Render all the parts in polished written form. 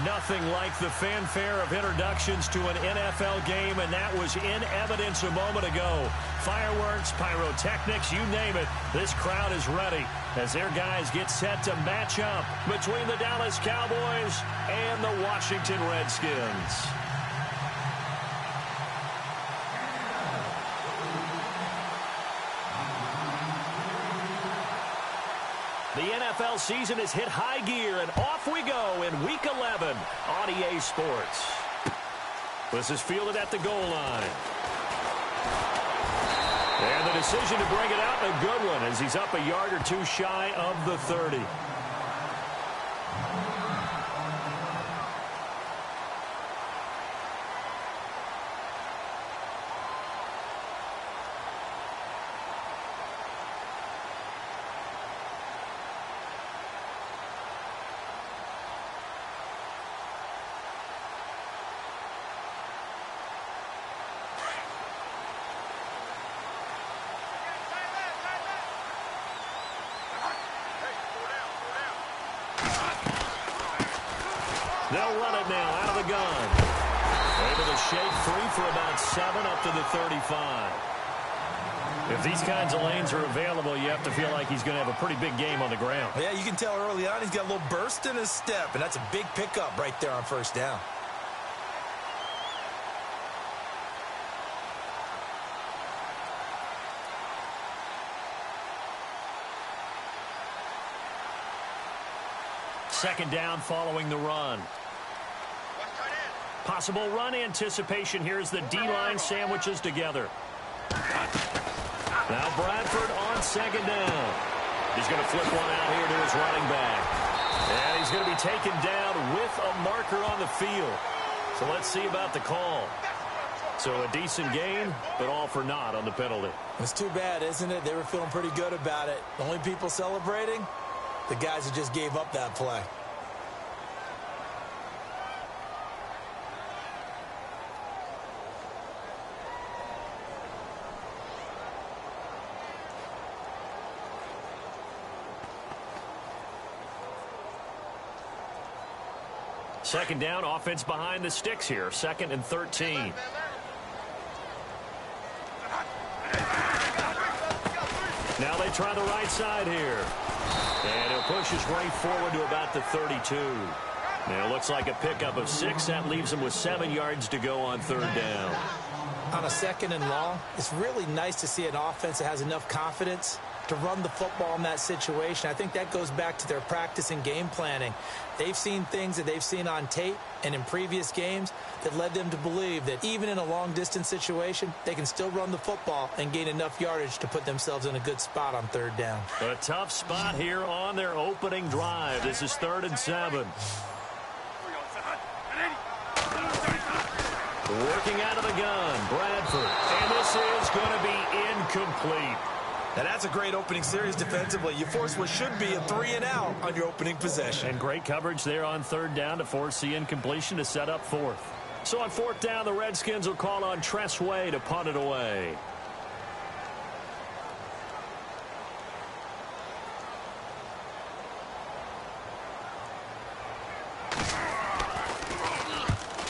Nothing like the fanfare of introductions to an NFL game, and that was in evidence a moment ago. Fireworks, pyrotechnics, you name it. This crowd is ready as their guys get set to match up between the Dallas Cowboys and the Washington Redskins. The NFL season has hit high gear, and off we go in Week 11 on EA Sports. This is fielded at the goal line. And the decision to bring it out, a good one, as he's up a yard or two shy of the 30. They'll run it now out of the gun. Able to shake free for about 7 up to the 35. If these kinds of lanes are available, you have to feel like he's going to have a pretty big game on the ground. Yeah, you can tell early on he's got a little burst in his step, and that's a big pickup right there on first down. Second down following the run. Possible run anticipation here as the D-line sandwiches together. Now Bradford on second down. He's going to flip one out here to his running back. And he's going to be taken down with a marker on the field. So let's see about the call. So a decent gain, but all for naught on the penalty. It's too bad, isn't it? They were feeling pretty good about it. The only people celebrating? The guys who just gave up that play. Second down, offense behind the sticks here. 2nd and 13. Now they try the right side here. And he'll push his way forward to about the 32. Now it looks like a pickup of 6. That leaves him with 7 yards to go on third down. On a 2nd and long, it's really nice to see an offense that has enough confidence to run the football in that situation. I think that goes back to their practice and game planning. They've seen things that they've seen on tape and in previous games that led them to believe that even in a long-distance situation, they can still run the football and gain enough yardage to put themselves in a good spot on third down. A tough spot here on their opening drive. This is 3rd and 7. Working out of the gun, Bradford. And this is going to be incomplete. Now that's a great opening series defensively. You force what should be a 3-and-out on your opening possession. And great coverage there on third down to force the incompletion to set up 4th. So on 4th down, the Redskins will call on Tress Way to punt it away.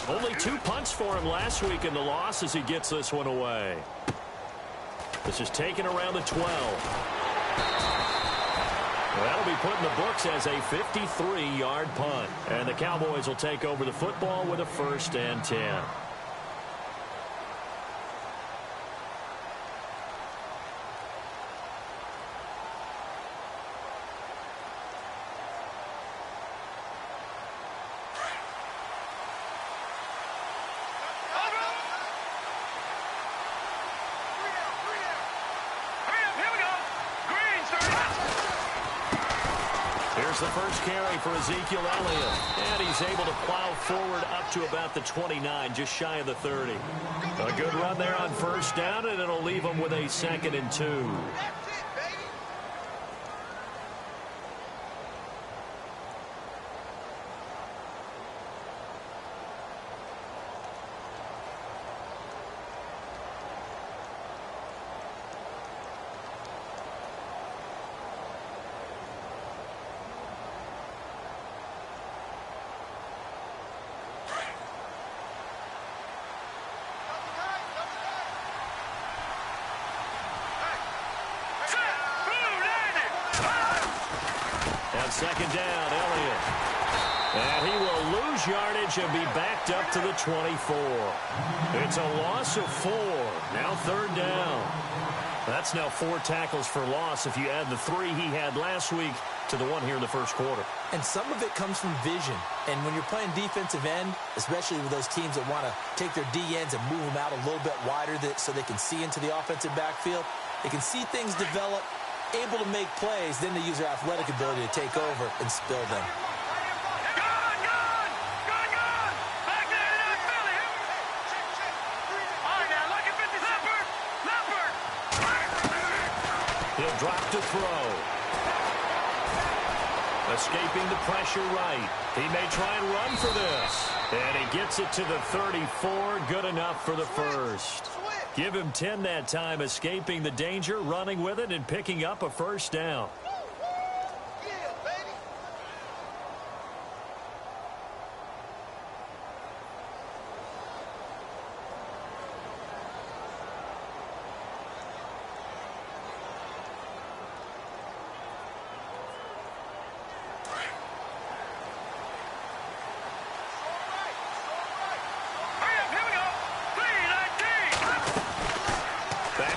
Only 2 punts for him last week in the loss as he gets this one away. This is taken around the 12. Well, that'll be put in the books as a 53-yard punt. And the Cowboys will take over the football with a 1st and 10. Here's the first carry for Ezekiel Elliott. And he's able to plow forward up to about the 29, just shy of the 30. A good run there on first down, and it'll leave him with a 2nd and 2. On second down, Elliott. And he will lose yardage and be backed up to the 24. It's a loss of 4. Now third down. That's now 4 tackles for loss if you add the 3 he had last week to the 1 here in the first quarter. And some of it comes from vision. And when you're playing defensive end, especially with those teams that want to take their D ends and move them out a little bit wider so they can see into the offensive backfield, they can see things develop, able to make plays, then they use their athletic ability to take over and spill them. He'll drop to throw. Escaping the pressure right. He may try and run for this. And he gets it to the 34. Good enough for the first. Give him 10 that time, escaping the danger, running with it, and picking up a first down.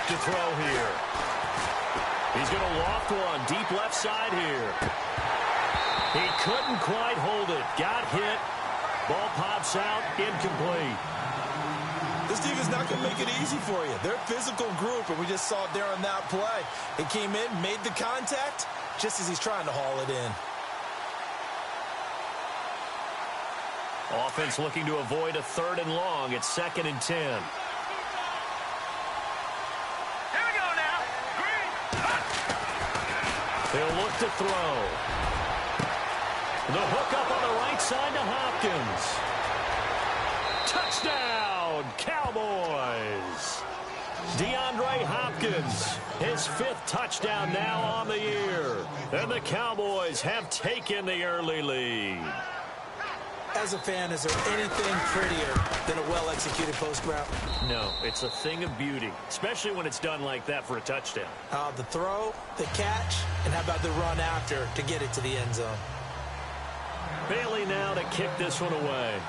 To throw here. He's going to loft one deep left side here. He couldn't quite hold it. Got hit. Ball pops out. Incomplete. This team is not going to make it easy for you. They're a physical group, and we just saw it there on that play. He came in, made the contact, just as he's trying to haul it in. Offense looking to avoid a 3rd and long. It's 2nd and 10. He'll look to throw. The hook up on the right side to Hopkins. Touchdown, Cowboys. DeAndre Hopkins, his 5th touchdown now on the year. And the Cowboys have taken the early lead. As a fan, is there anything prettier than a well-executed post route? No, it's a thing of beauty, especially when it's done like that for a touchdown. The throw, the catch, and how about the run after to get it to the end zone? Bailey now to kick this one away.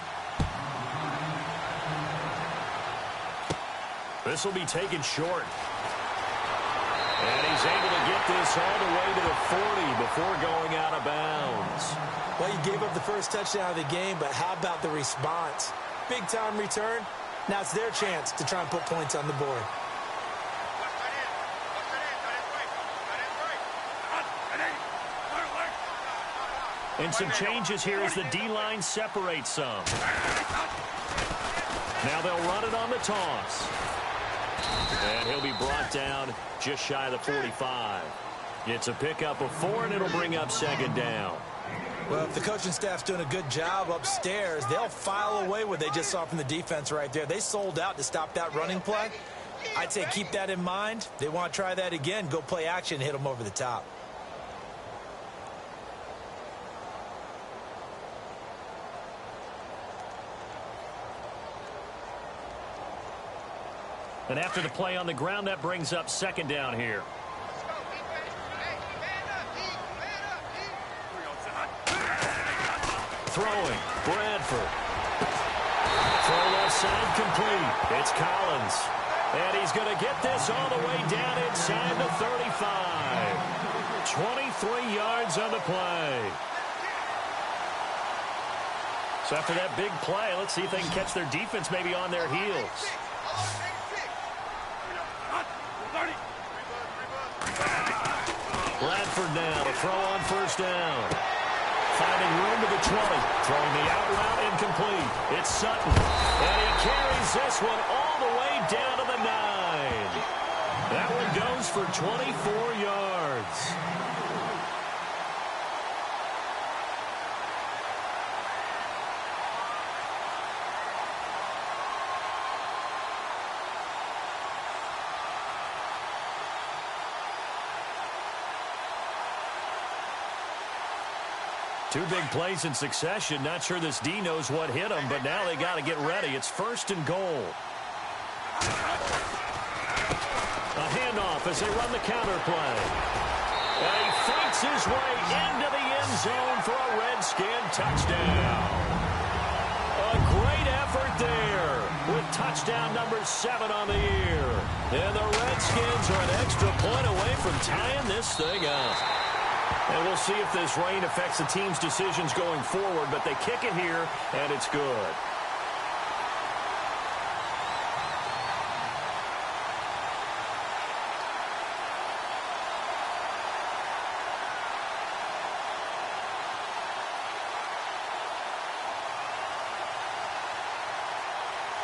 This will be taken short. And he's able to get this all the way to the 40 before going out of bounds. Well, you gave up the first touchdown of the game, but how about the response? Big-time return. Now it's their chance to try and put points on the board. And some changes here as the D-line separates some. Now they'll run it on the toss. And he'll be brought down just shy of the 45. It's a pickup of 4, and it'll bring up 2nd down. Well, if the coaching staff's doing a good job upstairs, they'll file away what they just saw from the defense right there. They sold out to stop that running play. I'd say keep that in mind. They want to try that again. Go play action and hit them over the top. And after the play on the ground, that brings up 2nd down here. Throwing, Bradford. Throw left side complete. It's Collins. And he's going to get this all the way down inside the 35. 23 yards on the play. So after that big play, let's see if they can catch their defense maybe on their heels. Bradford now to throw on 1st down. Finding room to the 20. Throwing the out route incomplete. It's Sutton. And he carries this one all the way down to the 9. That one goes for 24 yards. Two big plays in succession. Not sure this D knows what hit him, but now they got to get ready. It's 1st and goal. A handoff as they run the counter play. And he fights his way into the end zone for a Redskin touchdown. A great effort there with touchdown number 7 on the year. And the Redskins are an extra point away from tying this thing up. And we'll see if this rain affects the team's decisions going forward, but they kick it here, and it's good.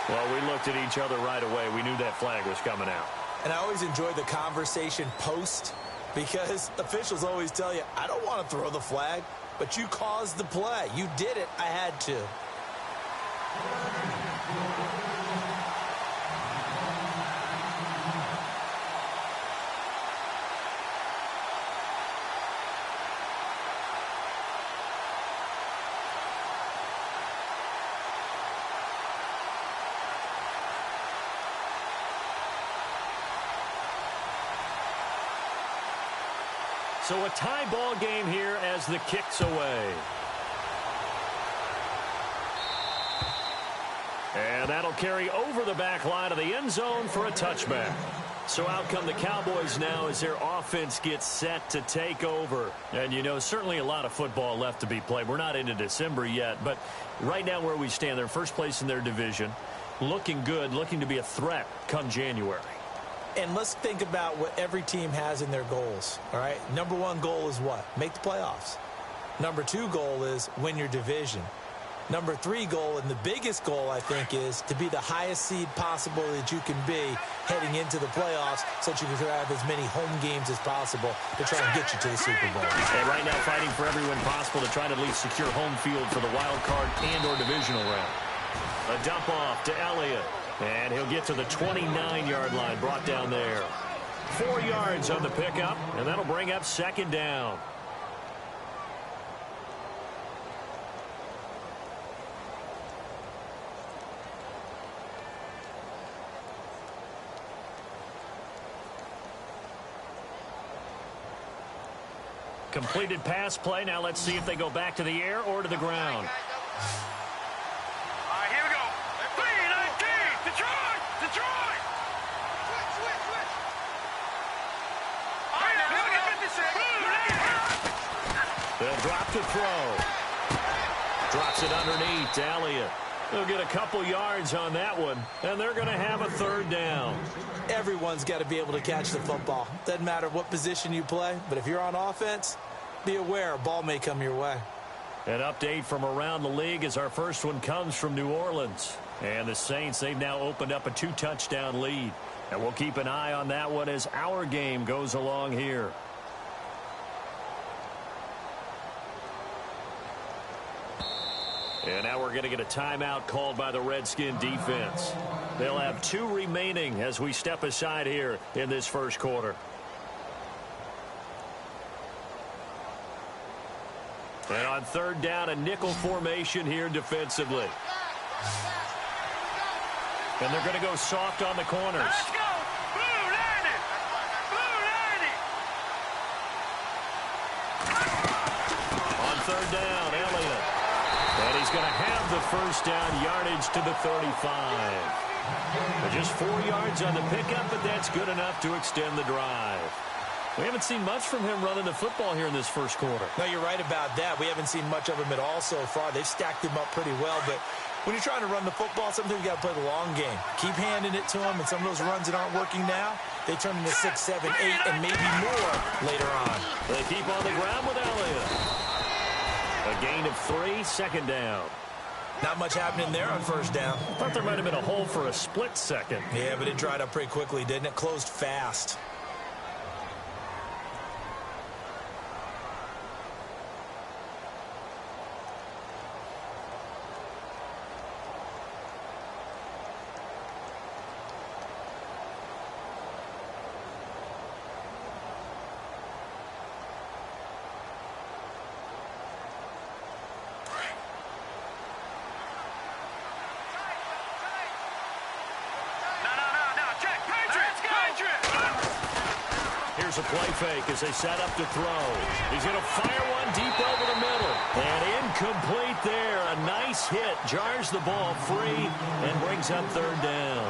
Well, we looked at each other right away. We knew that flag was coming out. And I always enjoy the conversation post, because officials always tell you, I don't want to throw the flag, but you caused the play. You did it. I had to. So a tie ball game here as the kick's away. And that'll carry over the back line of the end zone for a touchback. So out come the Cowboys now as their offense gets set to take over. And, you know, certainly a lot of football left to be played. We're not into December yet, but right now where we stand, they're first place in their division. Looking good, looking to be a threat come January. And let's think about what every team has in their goals, all right? Number 1 goal is what? Make the playoffs. Number 2 goal is win your division. Number 3 goal, and the biggest goal, I think, is to be the highest seed possible that you can be heading into the playoffs so that you can have as many home games as possible to try and get you to the Super Bowl. And right now fighting for every win possible to try to at least secure home field for the wild card and or divisional round. A dump off to Elliott. And he'll get to the 29-yard line, brought down there. 4 yards on the pickup, and that'll bring up second down. Completed pass play. Now let's see if they go back to the air or to the ground. They'll drop to throw. Drops it underneath to Elliott. They'll get a couple yards on that one, and they're going to have a third down. Everyone's got to be able to catch the football. Doesn't matter what position you play, but if you're on offense, be aware a ball may come your way. An update from around the league as our first one comes from New Orleans. And the Saints, they've now opened up a 2-touchdown lead. And we'll keep an eye on that one as our game goes along here. And now we're going to get a timeout called by the Redskin defense. They'll have 2 remaining as we step aside here in this first quarter. And on third down, a nickel formation here defensively. And they're going to go soft on the corners. Let's go! Blue landed! Blue landed! On third down, Elliott. And he's going to have the first down, yardage to the 35. But just 4 yards on the pickup, but that's good enough to extend the drive. We haven't seen much from him running the football here in this first quarter. No, you're right about that. We haven't seen much of him at all so far. They've stacked him up pretty well, but when you're trying to run the football, sometimes you got to play the long game. Keep handing it to him, and some of those runs that aren't working now, they turn into 6, 7, 8, and maybe more later on. They keep on the ground with Elliott. A gain of 3, second down. Not much happening there on first down. Thought there might have been a hole for a split second. Yeah, but it dried up pretty quickly, didn't it? Closed fast. a play fake as they set up to throw. He's going to fire one deep over the middle. And incomplete there. A nice hit. Jars the ball free and brings up third down.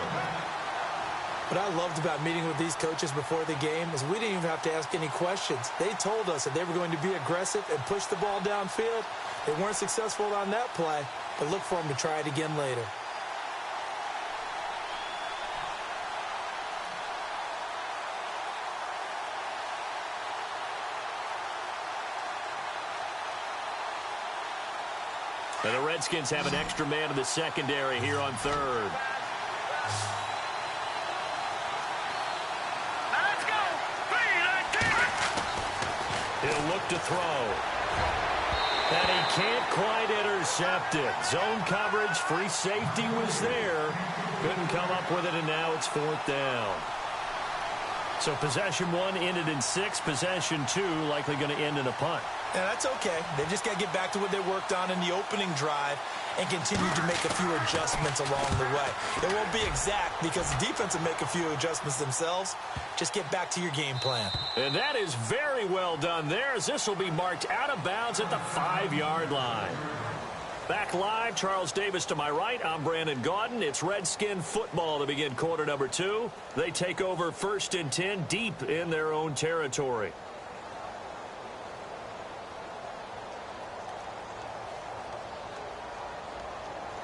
What I loved about meeting with these coaches before the game is we didn't even have to ask any questions. They told us that they were going to be aggressive and push the ball downfield. They weren't successful on that play, but look for them to try it again later. And the Redskins have an extra man in the secondary here on third. Let's go. He'll look to throw. And he can't quite intercept it. Zone coverage, free safety was there. Couldn't come up with it, and now it's fourth down. So possession one ended in 6. Possession 2 likely going to end in a punt. And that's okay. They just got to get back to what they worked on in the opening drive and continue to make a few adjustments along the way. It won't be exact because the defense will make a few adjustments themselves. Just get back to your game plan. And that is very well done there, as this will be marked out of bounds at the 5-yard line. Back live, Charles Davis to my right. I'm Brandon Gaudin. It's Redskin football to begin quarter number 2. They take over 1st and 10 deep in their own territory.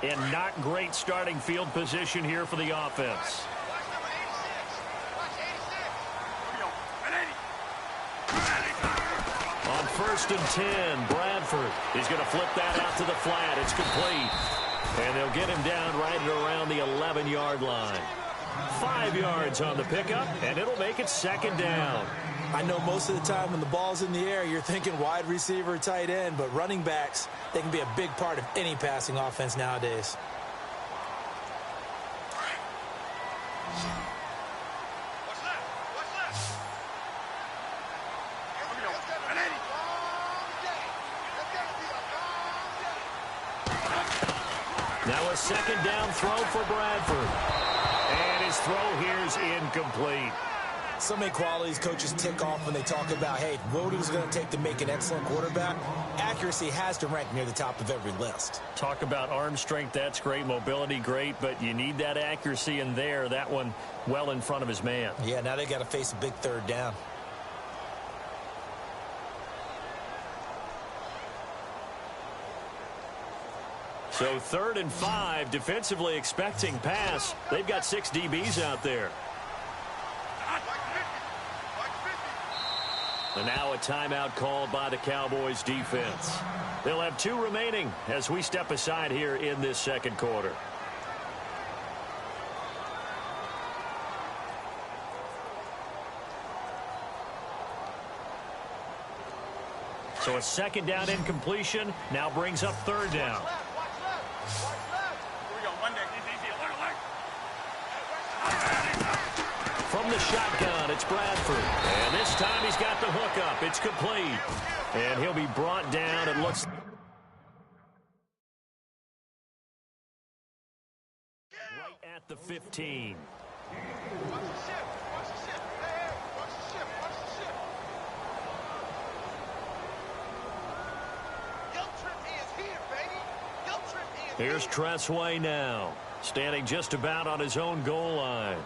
And not great starting field position here for the offense. On 1st and 10, Bradford. He's going to flip that out to the flat. It's complete. And they'll get him down right at around the 11-yard line. 5 yards on the pickup, and it'll make it 2nd down. I know most of the time when the ball's in the air, you're thinking wide receiver, tight end, but running backs, they can be a big part of any passing offense nowadays. Now a 2nd down throw for Bradford. And his throw here is incomplete. So many qualities coaches tick off when they talk about, hey, what is it going to take to make an excellent quarterback? Accuracy has to rank near the top of every list. Talk about arm strength, that's great. Mobility, great. But you need that accuracy in there. That one well in front of his man. Yeah, now they got to face a big 3rd down. So 3rd and 5, defensively expecting pass. They've got 6 DBs out there. And now a timeout called by the Cowboys defense. They'll have 2 remaining as we step aside here in this 2nd quarter. So a 2nd down incompletion now brings up 3rd down. From the shotgun, it's Bradford. And this time he's got the hook up. It's complete. And he'll be brought down. It looks right at the 15. Here's Tressway now, standing just about on his own goal line.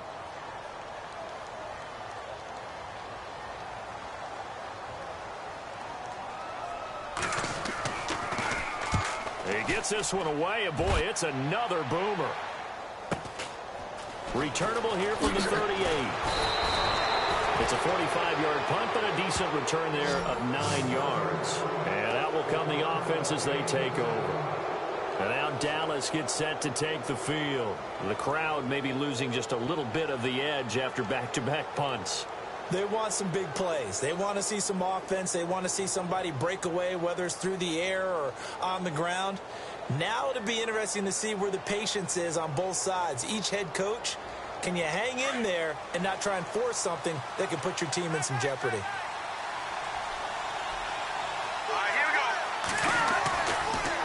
He gets this one away, and boy, it's another boomer. Returnable here from the 38. It's a 45-yard punt, but a decent return there of 9 yards. And out will come the offense as they take over. And now Dallas gets set to take the field. The crowd may be losing just a little bit of the edge after back-to-back punts. They want some big plays. They want to see some offense. They want to see somebody break away, whether it's through the air or on the ground. Now it'll be interesting to see where the patience is on both sides. Each head coach, can you hang in there and not try and force something that could put your team in some jeopardy?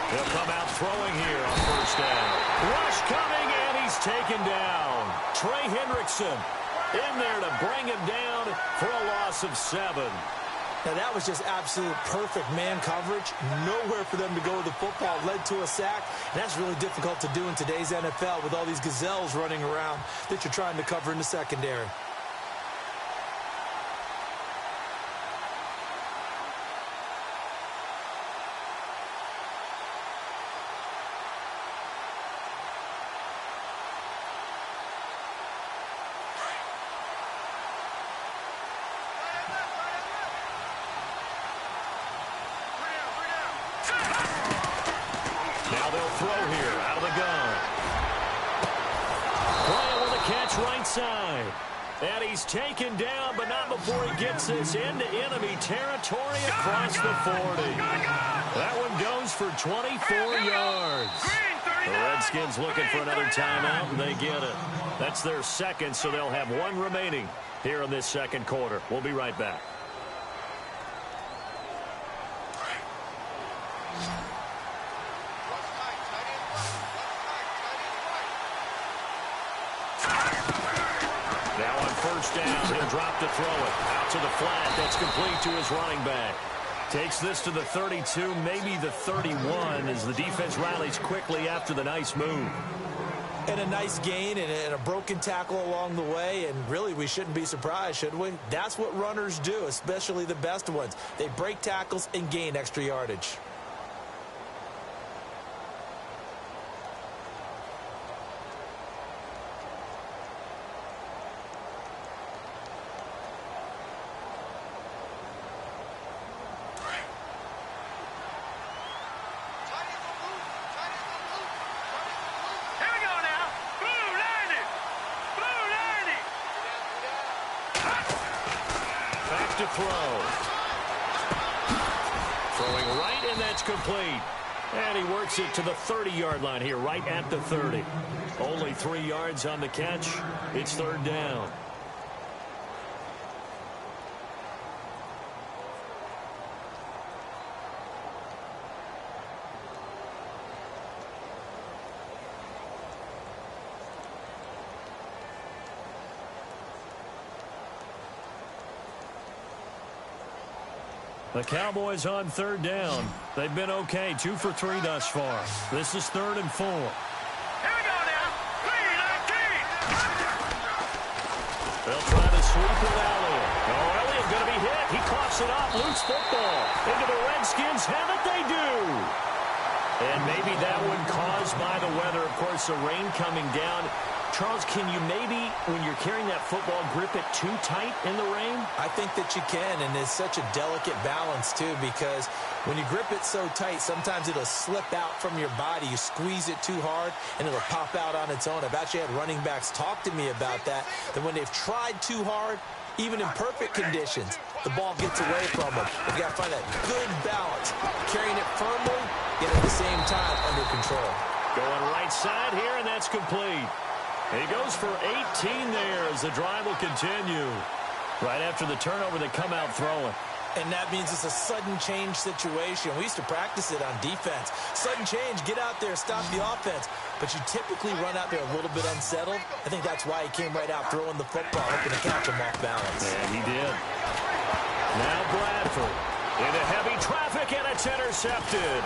He'll come out throwing here on 1st down. Rush coming, and he's taken down. Trey Hendrickson. in there to bring him down for a loss of 7. Now, that was just absolute perfect man coverage. Nowhere for them to go with the football. Led to a sack. And that's really difficult to do in today's NFL with all these gazelles running around that you're trying to cover in the secondary. Now they'll throw here out of the gun. Bryant with a catch right side. And he's taken down, but not before he gets this into enemy territory across the 40. That one goes for 24 yards. The Redskins looking for another timeout, and they get it. That's their second, so they'll have one remaining here in this second quarter. We'll be right back. Now on first down, he'll drop to throw it. Out to the flat. That's complete to his running back. Takes this to the 32, maybe the 31, as the defense rallies quickly after the nice move. And a nice gain and a broken tackle along the way. And really, we shouldn't be surprised, should we? That's what runners do, especially the best ones. They break tackles and gain extra yardage. To throw. Throwing right, and that's complete. And he works it to the 30-yard line here, right at the 30. Only 3 yards on the catch. It's third down. The Cowboys on third down. They've been okay, 2 for 3 thus far. This is 3rd and 4. Here we go now. 3-19. They'll try to sweep it Elliott. Oh, Elliott going to be hit. He coughs it up. Loose football. Into the Redskins. Have it they do. And maybe that one caused by the weather. Of course, the rain coming down. Charles, can you maybe, when you're carrying that football, grip it too tight in the rain? I think that you can, and it's such a delicate balance, too, because when you grip it so tight, sometimes it'll slip out from your body. You squeeze it too hard, and it'll pop out on its own. I've actually had running backs talk to me about that when they've tried too hard, even in perfect conditions, the ball gets away from them. You've got to find that good balance, carrying it firmly, yet at the same time under control. Going right side here, and that's complete. He goes for 18 there as the drive will continue. Right after the turnover, they come out throwing. And that means it's a sudden change situation. We used to practice it on defense. Sudden change, get out there, stop the offense. But you typically run out there a little bit unsettled. I think that's why he came right out throwing the football, hoping to catch him off balance. And he did. Now Bradford into heavy traffic, and it's intercepted.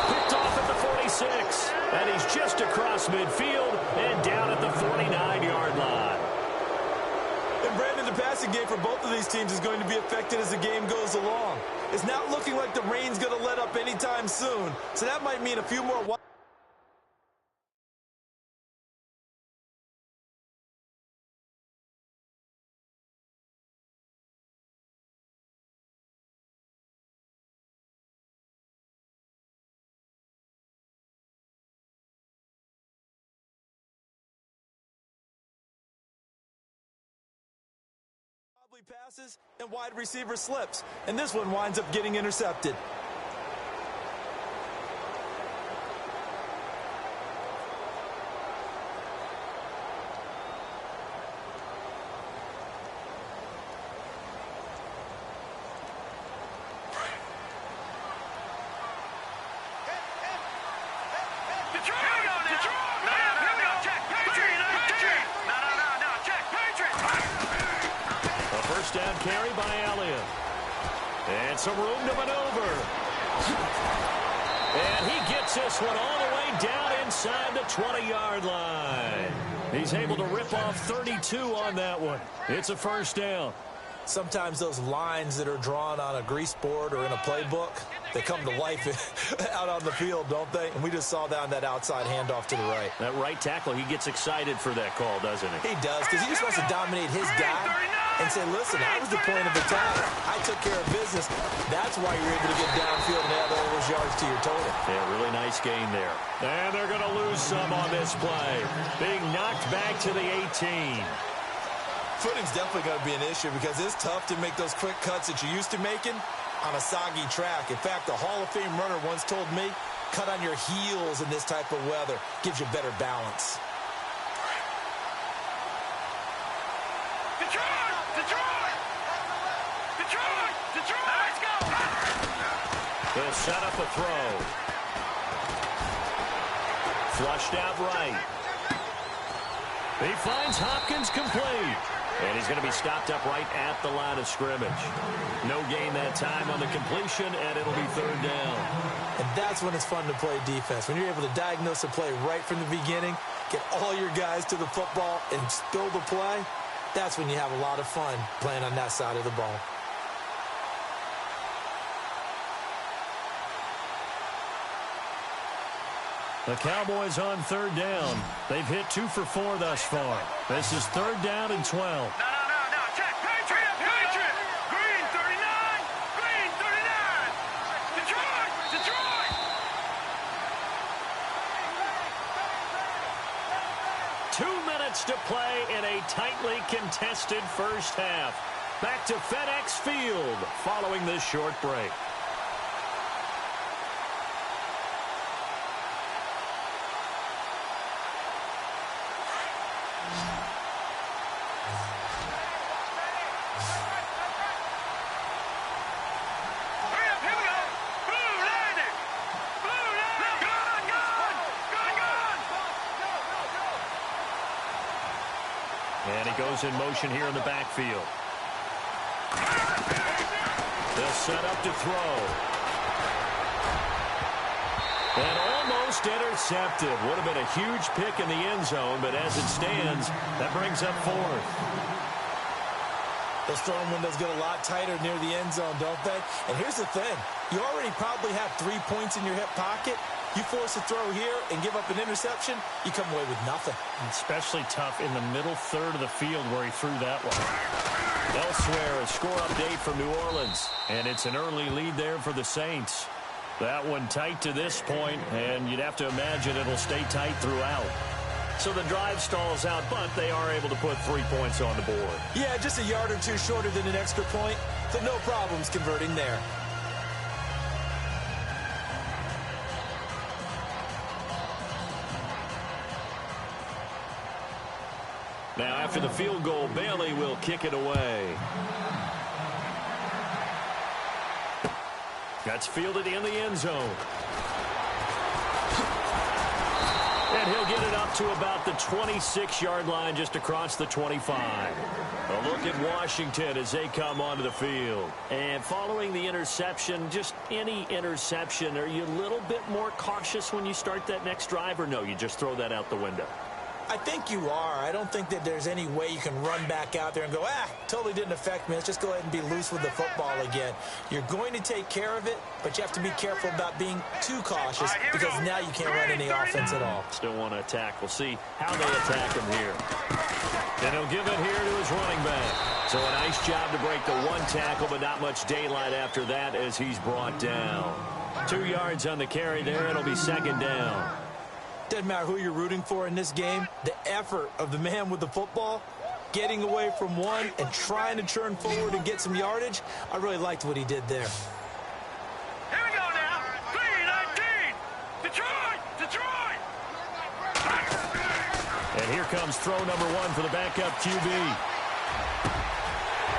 Picked off at the 46. And he's just across midfield and down at the 49-yard line. And Brandon, the passing game for both of these teams is going to be affected as the game goes along. It's not looking like the rain's going to let up anytime soon. So that might mean a few more... passes and wide receiver slips, and this one winds up getting intercepted. down carry by Elliott. And some room to maneuver. And he gets this one all the way down inside the 20-yard line. He's able to rip off 32 on that one. It's a first down. Sometimes those lines that are drawn on a grease board or in a playbook, they come to life out on the field, don't they? And we just saw that on that outside handoff to the right. That right tackle, he gets excited for that call, doesn't he? He does, because he just wants to dominate his guy and say, listen, I was the point of attack. I took care of business. That's why you're able to get downfield and add all those yards to your total. Yeah, really nice gain there. And they're going to lose some on this play. Being knocked back to the 18. Footing's definitely going to be an issue because it's tough to make those quick cuts that you're used to making on a soggy track. In fact, a Hall of Fame runner once told me, cut on your heels in this type of weather. Gives you better balance. Detroit! Detroit! Detroit! Detroit! Let's go! They'll set up a throw. Flushed out right. He finds Hopkins complete. And he's going to be stopped up right at the line of scrimmage. No gain that time on the completion, and it'll be third down. And that's when it's fun to play defense. When you're able to diagnose a play right from the beginning, get all your guys to the football, and spill the play, that's when you have a lot of fun playing on that side of the ball. The Cowboys on third down. They've hit 2 for 4 thus far. This is third down and 12. No. Check. Patriot. Green 39. Green 39. Detroit. 2 minutes to play in a tightly contested first half. Back to FedEx Field following this short break. And he goes in motion here in the backfield. They'll set up to throw. And almost intercepted. Would have been a huge pick in the end zone, but as it stands, that brings up fourth. Those throwing windows get a lot tighter near the end zone, don't they? And here's the thing. You already probably have 3 points in your hip pocket. You force a throw here and give up an interception, you come away with nothing. Especially tough in the middle third of the field where he threw that one. Elsewhere, a score update from New Orleans. And it's an early lead there for the Saints. That one tight to this point, and you'd have to imagine it'll stay tight throughout. So the drive stalls out, but they are able to put 3 points on the board. Yeah, just a yard or two shorter than an extra point, so no problems converting there. Now, after the field goal, Bailey will kick it away. That's fielded in the end zone. And he'll get it up to about the 26-yard line just across the 25. A look at Washington as they come onto the field. And following the interception, just any interception, are you a little bit more cautious when you start that next drive, or no, you just throw that out the window? I think you are. I don't think that there's any way you can run back out there and go, totally didn't affect me. Let's just go ahead and be loose with the football again. You're going to take care of it, but you have to be careful about being too cautious because now you can't run any offense at all. Still want to attack. We'll see how they attack him here. And he'll give it here to his running back. So a nice job to break the one tackle, but not much daylight after that as he's brought down. 2 yards on the carry there. It'll be second down. Doesn't matter who you're rooting for in this game. The effort of the man with the football, getting away from one and trying to turn forward and get some yardage, I really liked what he did there. Here we go now. 3-19. Detroit. And here comes throw number 1 for the backup QB.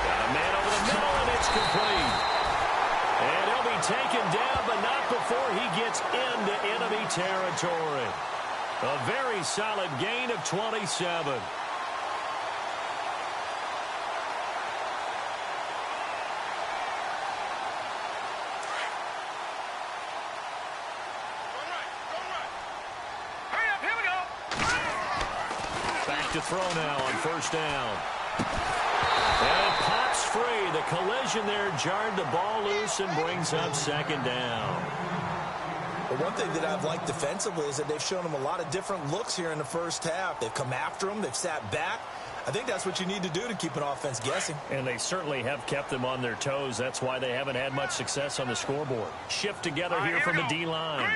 Got a man over the middle, and it's complete. And he'll be taken down, but not before he gets into enemy territory. A very solid gain of 27. to throw now on first down. And it pops free. The collision there jarred the ball loose and brings up second down. Well, one thing that I've liked defensively is that they've shown them a lot of different looks here in the first half. They've come after them. They've sat back. I think that's what you need to do to keep an offense guessing. And they certainly have kept them on their toes. That's why they haven't had much success on the scoreboard. Shift together here from the D-line.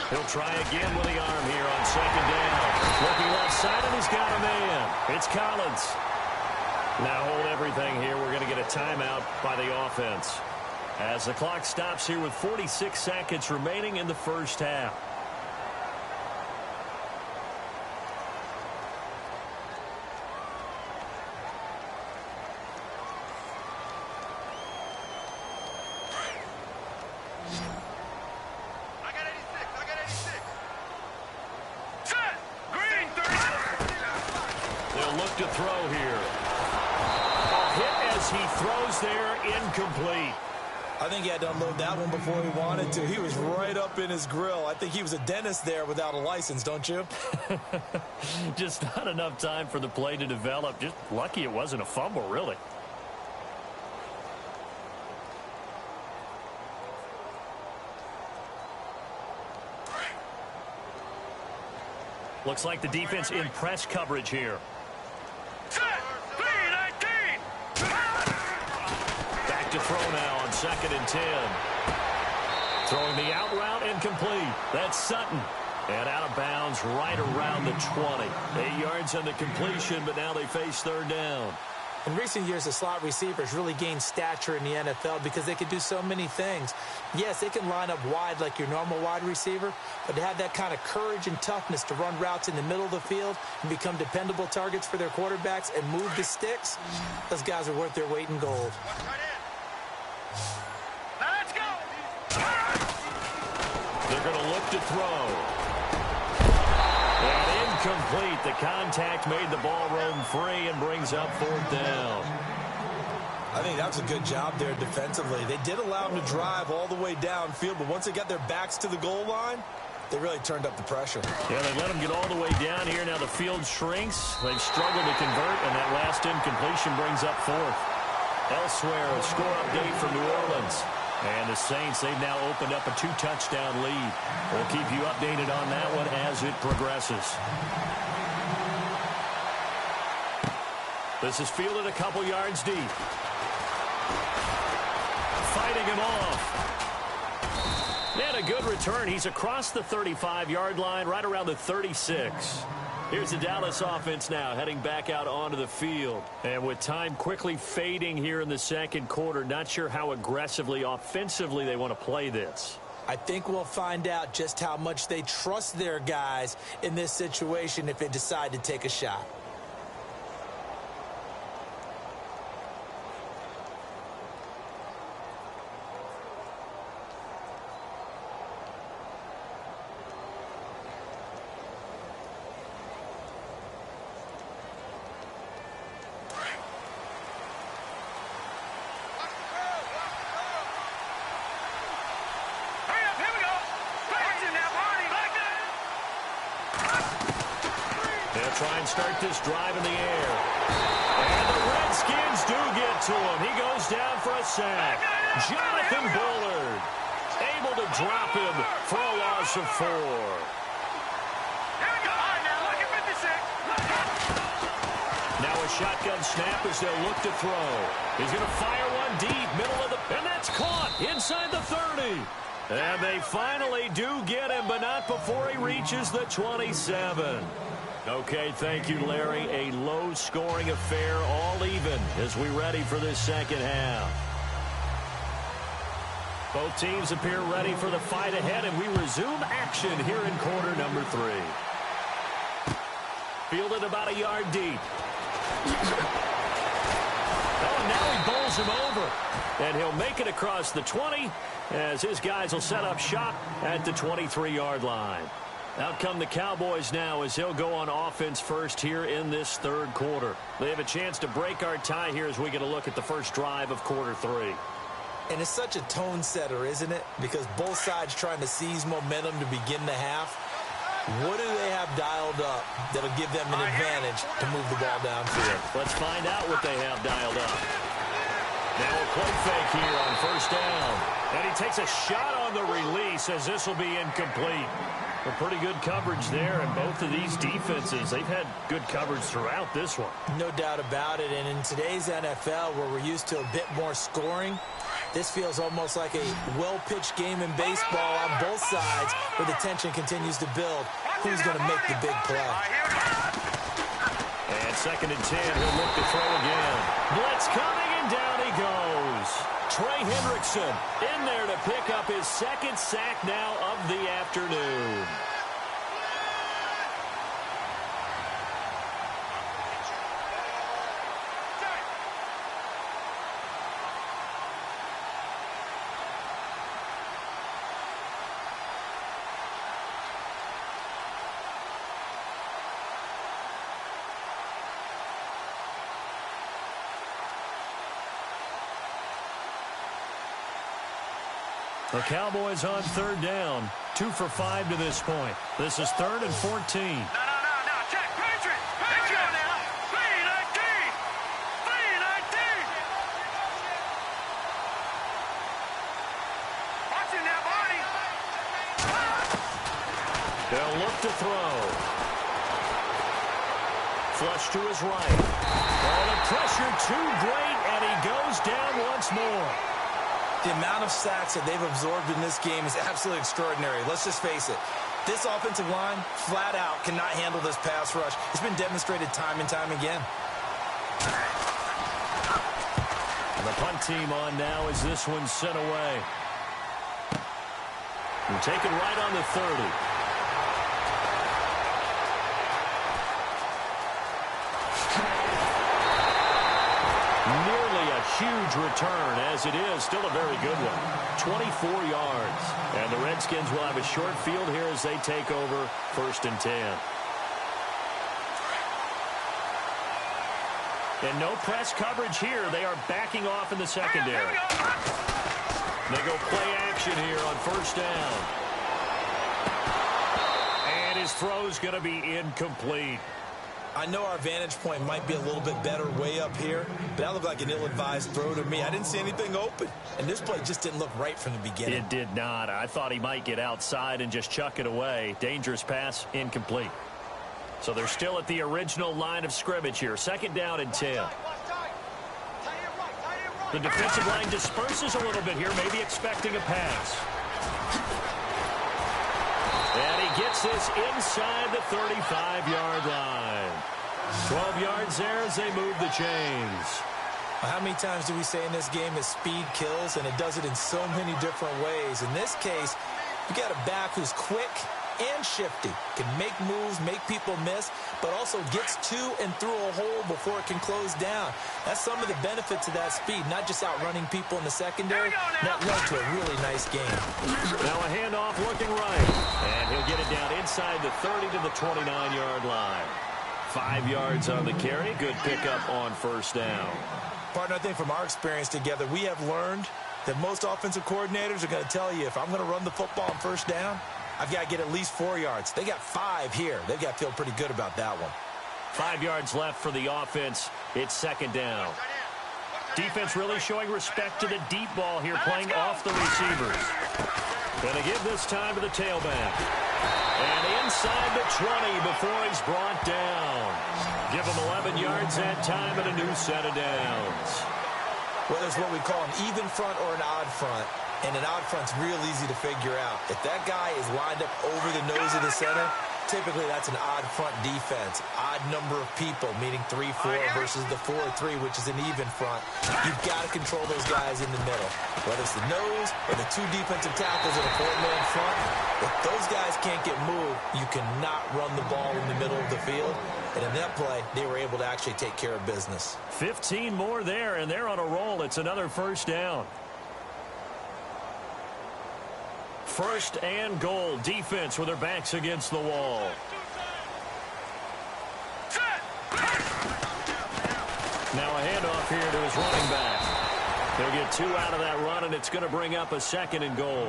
He'll try again with the arm here on second down. Looking left side, and he's got a man. It's Collins. Now hold everything here. We're going to get a timeout by the offense, as the clock stops here with 46 seconds remaining in the first half. To throw here. A hit as he throws there, incomplete. I think he had to unload that one before he wanted to. He was right up in his grill. I think he was a dentist there without a license, don't you? Just not enough time for the play to develop. Just lucky it wasn't a fumble, really. Looks like the defense in press coverage here. Back to throw now on 2nd and 10. Throwing the out route, incomplete. That's Sutton. And out of bounds right around the 20. 8 yards on the completion, but now they face third down. In recent years, the slot receivers really gained stature in the NFL because they can do so many things. Yes, they can line up wide like your normal wide receiver, but to have that kind of courage and toughness to run routes in the middle of the field and become dependable targets for their quarterbacks and move the sticks, those guys are worth their weight in gold. Let's go! They're going to look to throw. And incomplete. The contact made the ball roam free and brings up fourth down. I think that was a good job there defensively. They did allow them to drive all the way downfield, but once they got their backs to the goal line, they really turned up the pressure. Yeah, they let them get all the way down here. Now the field shrinks. They've struggled to convert, and that last incompletion brings up fourth. Elsewhere, a score update from New Orleans. And the Saints, they've now opened up a 2-touchdown lead. We'll keep you updated on that one as it progresses. This is fielded a couple yards deep. Fighting him off. And a good return. He's across the 35-yard line, right around the 36. Here's the Dallas offense now heading back out onto the field. And with time quickly fading here in the second quarter, not sure how aggressively, offensively they want to play this. I think we'll find out just how much they trust their guys in this situation if they decide to take a shot. Try and start this drive in the air. And the Redskins do get to him. He goes down for a sack. Jonathan Bullard able to drop him for a loss of 4. Now a shotgun snap as they'll look to throw. He's going to fire one deep, middle of the... And that's caught inside the 30. And they finally do get him, but not before he reaches the 27. Okay, thank you, Larry. A low-scoring affair, all even, as we ready for this second half. Both teams appear ready for the fight ahead, and we resume action here in quarter number 3. Fielded about a yard deep. Oh, now he bowls him over. And he'll make it across the 20, as his guys will set up shop at the 23-yard line. Out come the Cowboys now as they'll go on offense first here in this third quarter. They have a chance to break our tie here as we get a look at the first drive of quarter 3. And it's such a tone setter, isn't it? Because both sides trying to seize momentum to begin the half. What do they have dialed up that'll give them an advantage to move the ball downfield? Let's find out what they have dialed up. Now a play fake here on first down. And he takes a shot on the release as this will be incomplete. A pretty good coverage there, and both of these defenses, they've had good coverage throughout this one. No doubt about it, and in today's NFL, where we're used to a bit more scoring, this feels almost like a well-pitched game in baseball on both sides where the tension continues to build. Who's going to make the big play? And 2nd and 10, he'll look to throw again. Blitz coming, and down he goes. Trey Hendrickson in there to pick up his 2nd sack now of the afternoon. The Cowboys on 3rd down. 2 for 5 to this point. This is 3rd and 14. No. Check. Patriot. Now. 3-19. Watching that body. They'll look to throw. Flush to his right. Oh, the pressure too great, and he goes down once more. The amount of sacks that they've absorbed in this game is absolutely extraordinary. Let's just face it. This offensive line, flat out, cannot handle this pass rush. It's been demonstrated time and time again. And the punt team on now as this one's sent away. And taken right on the 30. Huge return, as it is still a very good one. 24 yards. And the Redskins will have a short field here as they take over 1st and 10. And no press coverage here. They are backing off in the secondary. They go play action here on 1st down. And his throw's going to be incomplete. I know our vantage point might be a little bit better way up here, but that looked like an ill-advised throw to me. I didn't see anything open, and this play just didn't look right from the beginning. It did not. I thought he might get outside and just chuck it away. Dangerous pass, incomplete. So they're still at the original line of scrimmage here. 2nd down and 10. The defensive line disperses a little bit here, maybe expecting a pass. And he gets this inside the 35-yard line. 12 yards there as they move the chains. How many times do we say in this game that speed kills, and it does it in so many different ways? In this case, you got a back who's quick and shifty, can make moves, make people miss, but also gets to and through a hole before it can close down. That's some of the benefits of that speed, not just outrunning people in the secondary. That led to a really nice game. Now a handoff looking right, and he'll get it down inside the 30 to the 29-yard line. 5 yards on the carry. Good pickup on 1st down. Partner, I think from our experience together, we have learned that most offensive coordinators are going to tell you, if I'm going to run the football on 1st down, I've got to get at least 4 yards. They got 5 here. They've got to feel pretty good about that one. 5 yards left for the offense. It's 2nd down. Defense really showing respect to the deep ball here, playing off the receivers. Going to give this time to the tailback. And inside the 20 before he's brought down. Give him 11 yards that time and a new set of downs. Whether it's what we call an even front or an odd front, and an odd front's real easy to figure out. If that guy is lined up over the nose of the center, typically that's an odd front defense. Odd number of people, meaning 3-4 versus the 4-3, which is an even front. You've got to control those guys in the middle. Whether it's the nose or the 2 defensive tackles in a 4-man front, if those guys can't get moved, you cannot run the ball in the middle of the field. And in that play, they were able to actually take care of business. 15 more there, and they're on a roll. It's another 1st down. 1st and goal. Defense with their backs against the wall. Now a handoff here to his running back. He'll get 2 out of that run, and it's going to bring up a 2nd and goal.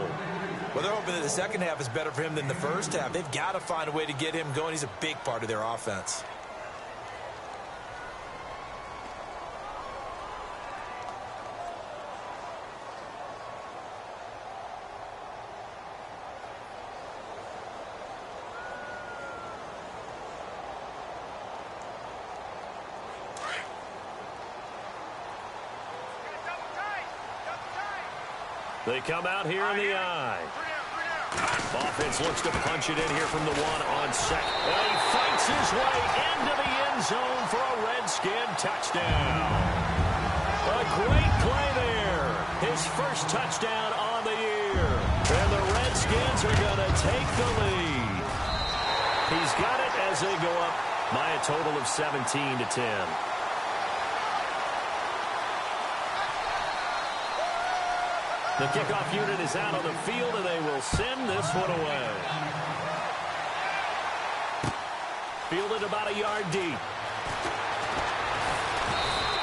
Well, they're hoping that the second half is better for him than the first half. They've got to find a way to get him going. He's a big part of their offense. They come out here in the eye. Offense looks to punch it in here from the 1 on second. And he fights his way into the end zone for a Redskin touchdown. A great play there. His first touchdown on the year. And the Redskins are going to take the lead. He's got it as they go up by a total of 17-10. The kickoff unit is out on the field, and they will send this one away. Fielded about a yard deep.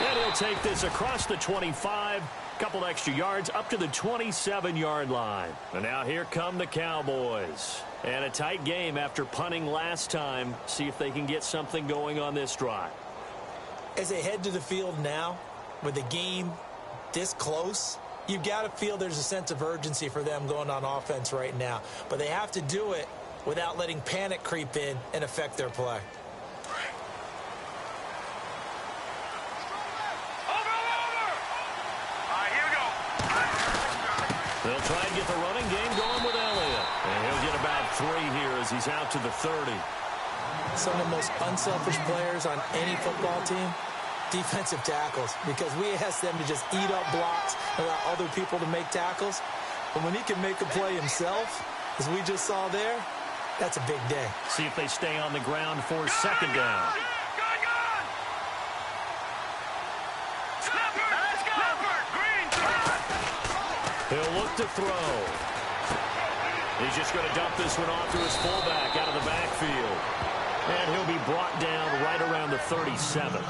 And he'll take this across the 25, couple extra yards up to the 27-yard line. And now here come the Cowboys. And a tight game after punting last time. See if they can get something going on this drive. As they head to the field now, with the game this close, you've got to feel there's a sense of urgency for them going on offense right now. But they have to do it without letting panic creep in and affect their play. They'll try and get the running game going with Elliott. And he'll get about 3 here as he's out to the 30. Some of the most unselfish players on any football team, defensive tackles, because we ask them to just eat up blocks and allow other people to make tackles. But when he can make a play himself, as we just saw there, that's a big day. See if they stay on the ground for second down. He'll look to throw. He's just going to dump this one off to his fullback out of the backfield. And he'll be brought down right around the 37.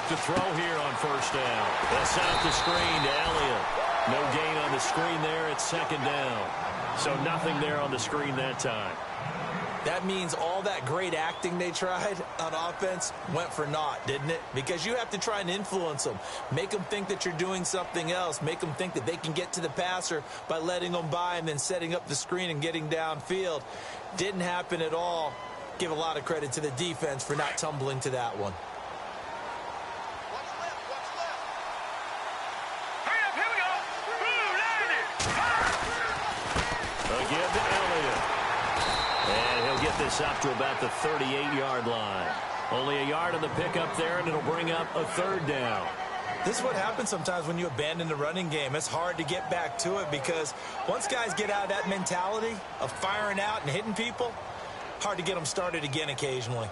To throw here on first down. They'll set up the screen to Elliott. No gain on the screen there. It's second down. So nothing there on the screen that time. That means all that great acting they tried on offense went for naught, didn't it? Because you have to try and influence them. Make them think that you're doing something else. Make them think that they can get to the passer by letting them by and then setting up the screen and getting downfield. Didn't happen at all. Give a lot of credit to the defense for not tumbling to that one. This up to about the 38-yard line. Only a yard on the pickup there, and it'll bring up a third down. This is what happens sometimes when you abandon the running game. It's hard to get back to it because once guys get out of that mentality of firing out and hitting people, hard to get them started again occasionally.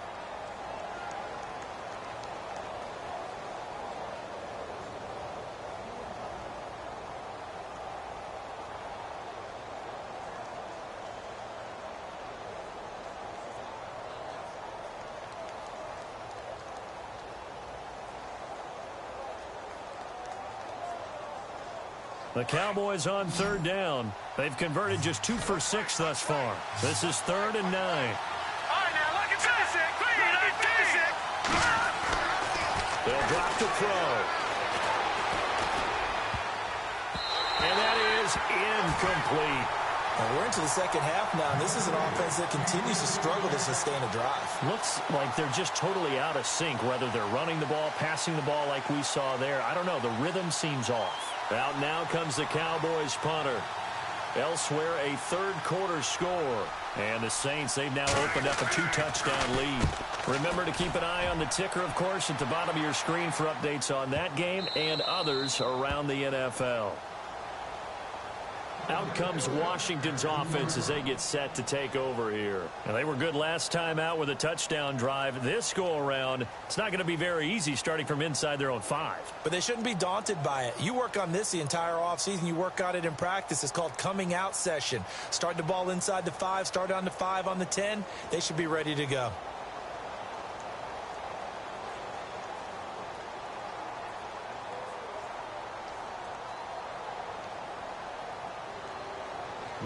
The Cowboys on third down. They've converted just 2 for 6 thus far. This is 3rd and 9. All right, now look at basic. Basic. They'll drop to throw. And that is incomplete. Well, we're into the second half now, and this is an offense that continues to struggle to sustain a drive. Looks like they're just totally out of sync, whether they're running the ball, passing the ball like we saw there. I don't know. The rhythm seems off. Out now comes the Cowboys punter. Elsewhere, a third-quarter score. And the Saints, they've now opened up a 2-touchdown lead. Remember to keep an eye on the ticker, of course, at the bottom of your screen for updates on that game and others around the NFL. Out comes Washington's offense as they get set to take over here. And they were good last time out with a touchdown drive. This go-around, it's not going to be very easy starting from inside their own 5. But they shouldn't be daunted by it. You work on this the entire offseason. You work on it in practice. It's called coming out session. Start the ball inside the 5, start on the 5, on the 10. They should be ready to go.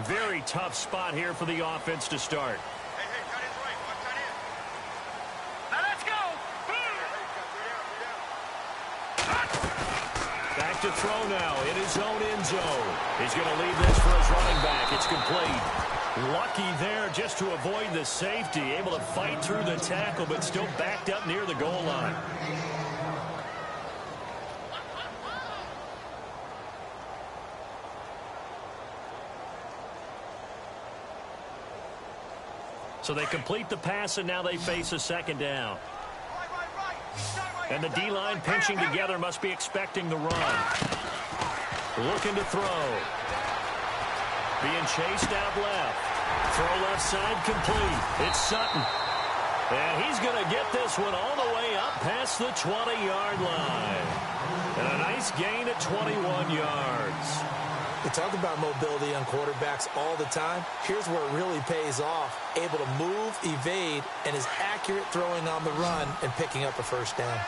Very tough spot here for the offense to start. Hey, tight end's right. Watch tight end. Now let's go. Back to throw now in his own end zone. He's going to leave this for his running back. It's complete. Lucky there just to avoid the safety. Able to fight through the tackle, but still backed up near the goal line. So they complete the pass, and now they face a second down. And the D-line pinching together must be expecting the run. Looking to throw. Being chased out left. Throw left side complete. It's Sutton. And he's going to get this one all the way up past the 20-yard line. And a nice gain at 21 yards. We talk about mobility on quarterbacks all the time. Here's where it really pays off. Able to move, evade, and is accurate throwing on the run and picking up a first down.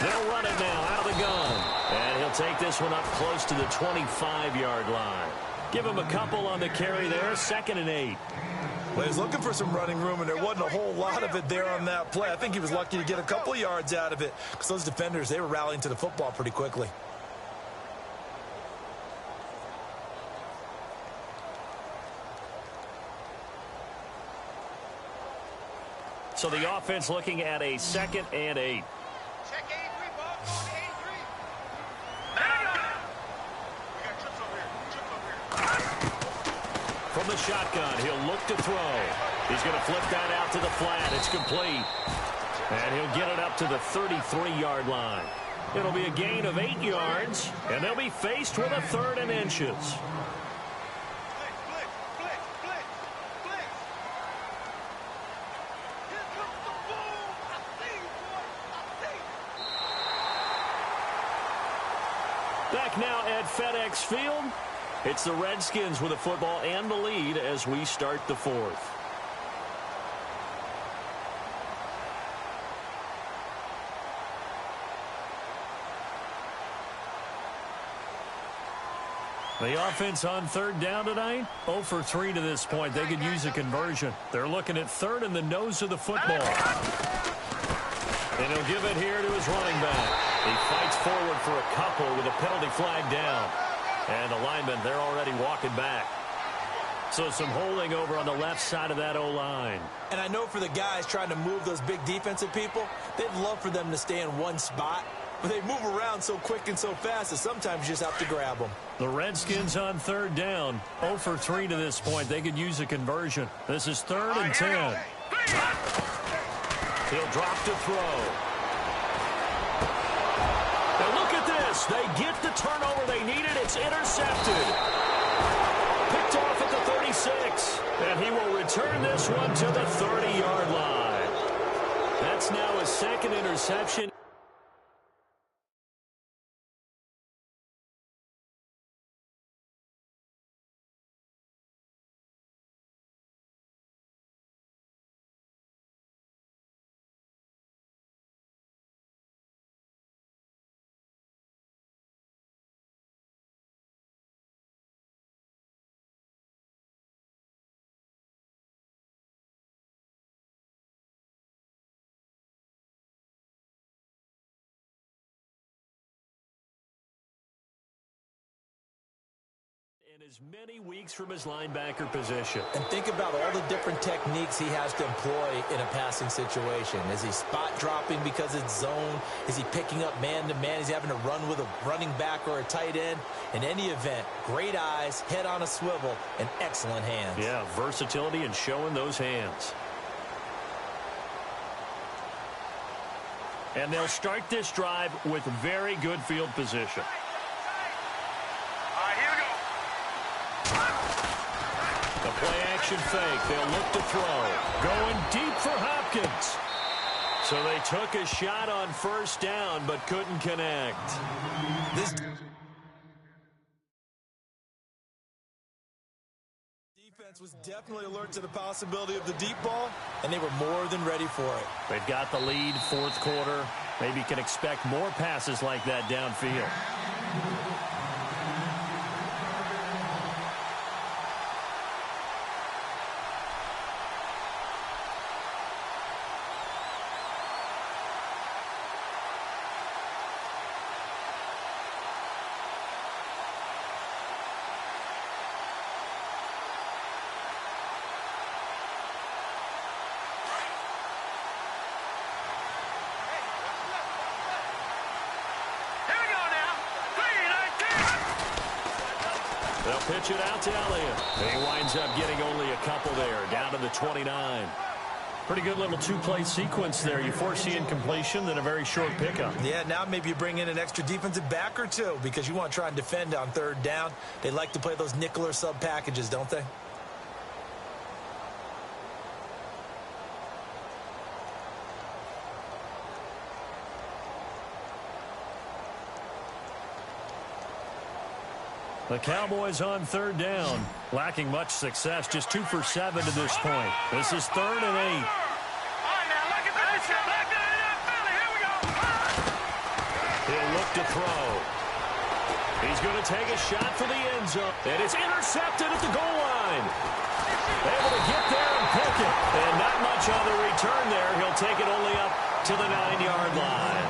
They'll run it now out of the gun. And he'll take this one up close to the 25-yard line. Give him a couple on the carry there. 2nd and 8. Well, he was looking for some running room, and there wasn't a whole lot of it there on that play. I think he was lucky to get a couple yards out of it because those defenders, they were rallying to the football pretty quickly. So the offense looking at a 2nd and 8. Check 83, ball. Go on to 83. There you go. We got trips over here. From the shotgun, he'll look to throw. He's going to flip that out to the flat. It's complete. And he'll get it up to the 33-yard line. It'll be a gain of 8 yards, and they'll be faced with a 3rd and inches. Back now at FedEx Field. It's the Redskins with the football and the lead as we start the 4th. The offense on 3rd down tonight, 0 for 3 to this point. They could use a conversion. They're looking at 3rd in the nose of the football. And he'll give it here to his running back. He fights forward for a couple with a penalty flag down. And the linemen, they're already walking back. So some holding over on the left side of that O-line. And I know for the guys trying to move those big defensive people, they'd love for them to stay in one spot. But they move around so quick and so fast that sometimes you just have to grab them. The Redskins on 3rd down, 0 for 3 to this point. They could use a conversion. This is 3rd and 10. He'll drop to throw. Now look at this. They get the turnover they needed. It's intercepted. Picked off at the 36. And he will return this one to the 30-yard line. That's now his 2nd interception. In as many weeks from his linebacker position. And think about all the different techniques he has to employ in a passing situation. Is he spot dropping because it's zone? Is he picking up man-to-man? Is he having to run with a running back or a tight end? In any event, great eyes, head on a swivel, and excellent hands. Yeah, versatility and showing those hands. And they'll start this drive with very good field position. All right, here we go. The play-action fake. They'll look to throw. Going deep for Hopkins. So they took a shot on first down but couldn't connect. This defense was definitely alert to the possibility of the deep ball, and they were more than ready for it. They've got the lead, fourth quarter. Maybe you can expect more passes like that downfield. They'll pitch it out to Elliott. He winds up getting only a couple there, down to the 29. Pretty good little two-play sequence there. You foresee incompletion, then a very short pickup. Yeah, now maybe you bring in an extra defensive back or two because you want to try and defend on third down. They like to play those nickel or sub packages, don't they? The Cowboys on third down, lacking much success, just 2 for 7 to this point. This is 3rd and 8. All right, now look at this. Look at it, Philly. Here we go. He'll look to throw. He's going to take a shot for the end zone. And it's intercepted at the goal line. Able to get there and pick it. And not much on the return there. He'll take it only up to the 9-yard line.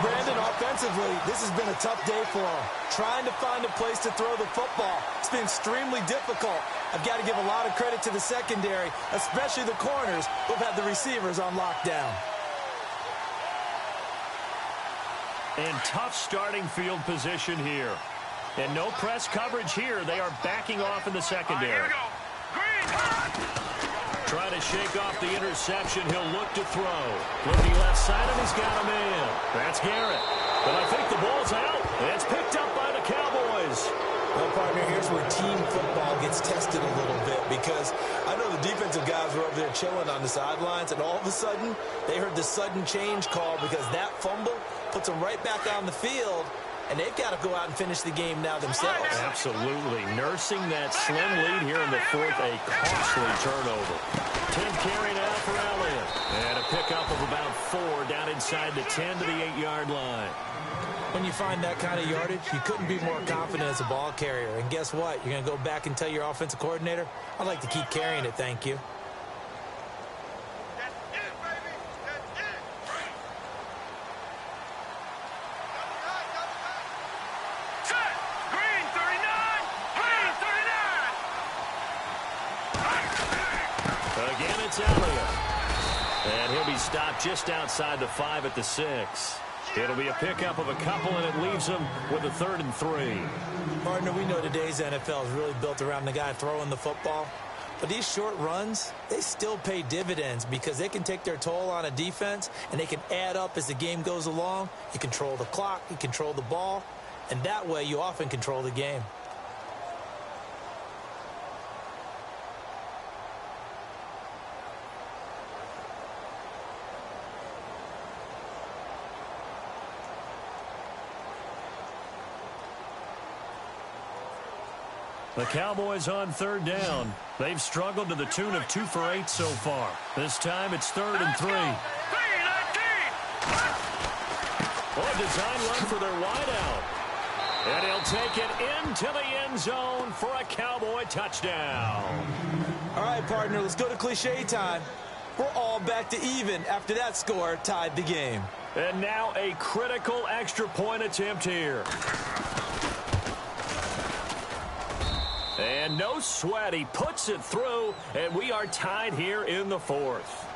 Brandon, offensively, this has been a tough day for him. Trying to find a place to throw the football. It's been extremely difficult. I've got to give a lot of credit to the secondary, especially the corners who've had the receivers on lockdown. And tough starting field position here. And no press coverage here. They are backing off in the secondary. Here we go. Green. Trying to shake off the interception. He'll look to throw. Looking left side, and he's got a man. That's Garrett. But I think the ball's out. It's picked up by the Cowboys. Well, partner, here's where team football gets tested a little bit because I know the defensive guys were over there chilling on the sidelines, and all of a sudden, they heard the sudden change call because that fumble puts them right back on the field, and they've got to go out and finish the game now themselves. Absolutely. Nursing that slim lead here in the fourth, a costly turnover. 10th carry now for Elliott. And a pickup of about 4 down inside the 10 to the 8-yard line. When you find that kind of yardage, you couldn't be more confident as a ball carrier. And guess what? You're going to go back and tell your offensive coordinator, I'd like to keep carrying it, thank you. That's it, baby. That's it. Set. Green 39. Green 39. Again, it's Elliott. And he'll be stopped just outside the 5 at the 6. It'll be a pickup of a couple, and it leaves them with a 3rd and 3. Partner, we know today's NFL is really built around the guy throwing the football. But these short runs, they still pay dividends because they can take their toll on a defense, and they can add up as the game goes along. You control the clock, you control the ball, and that way you often control the game. The Cowboys on third down. They've struggled to the tune of 2 for 8 so far. This time it's 3rd and 3. 3-19. Oh, a design run for their wideout. And he'll take it into the end zone for a Cowboy touchdown. All right, partner, let's go to cliche time. We're all back to even after that score tied the game. And now a critical extra point attempt here. And no sweat. He puts it through, and we are tied here in the 4th.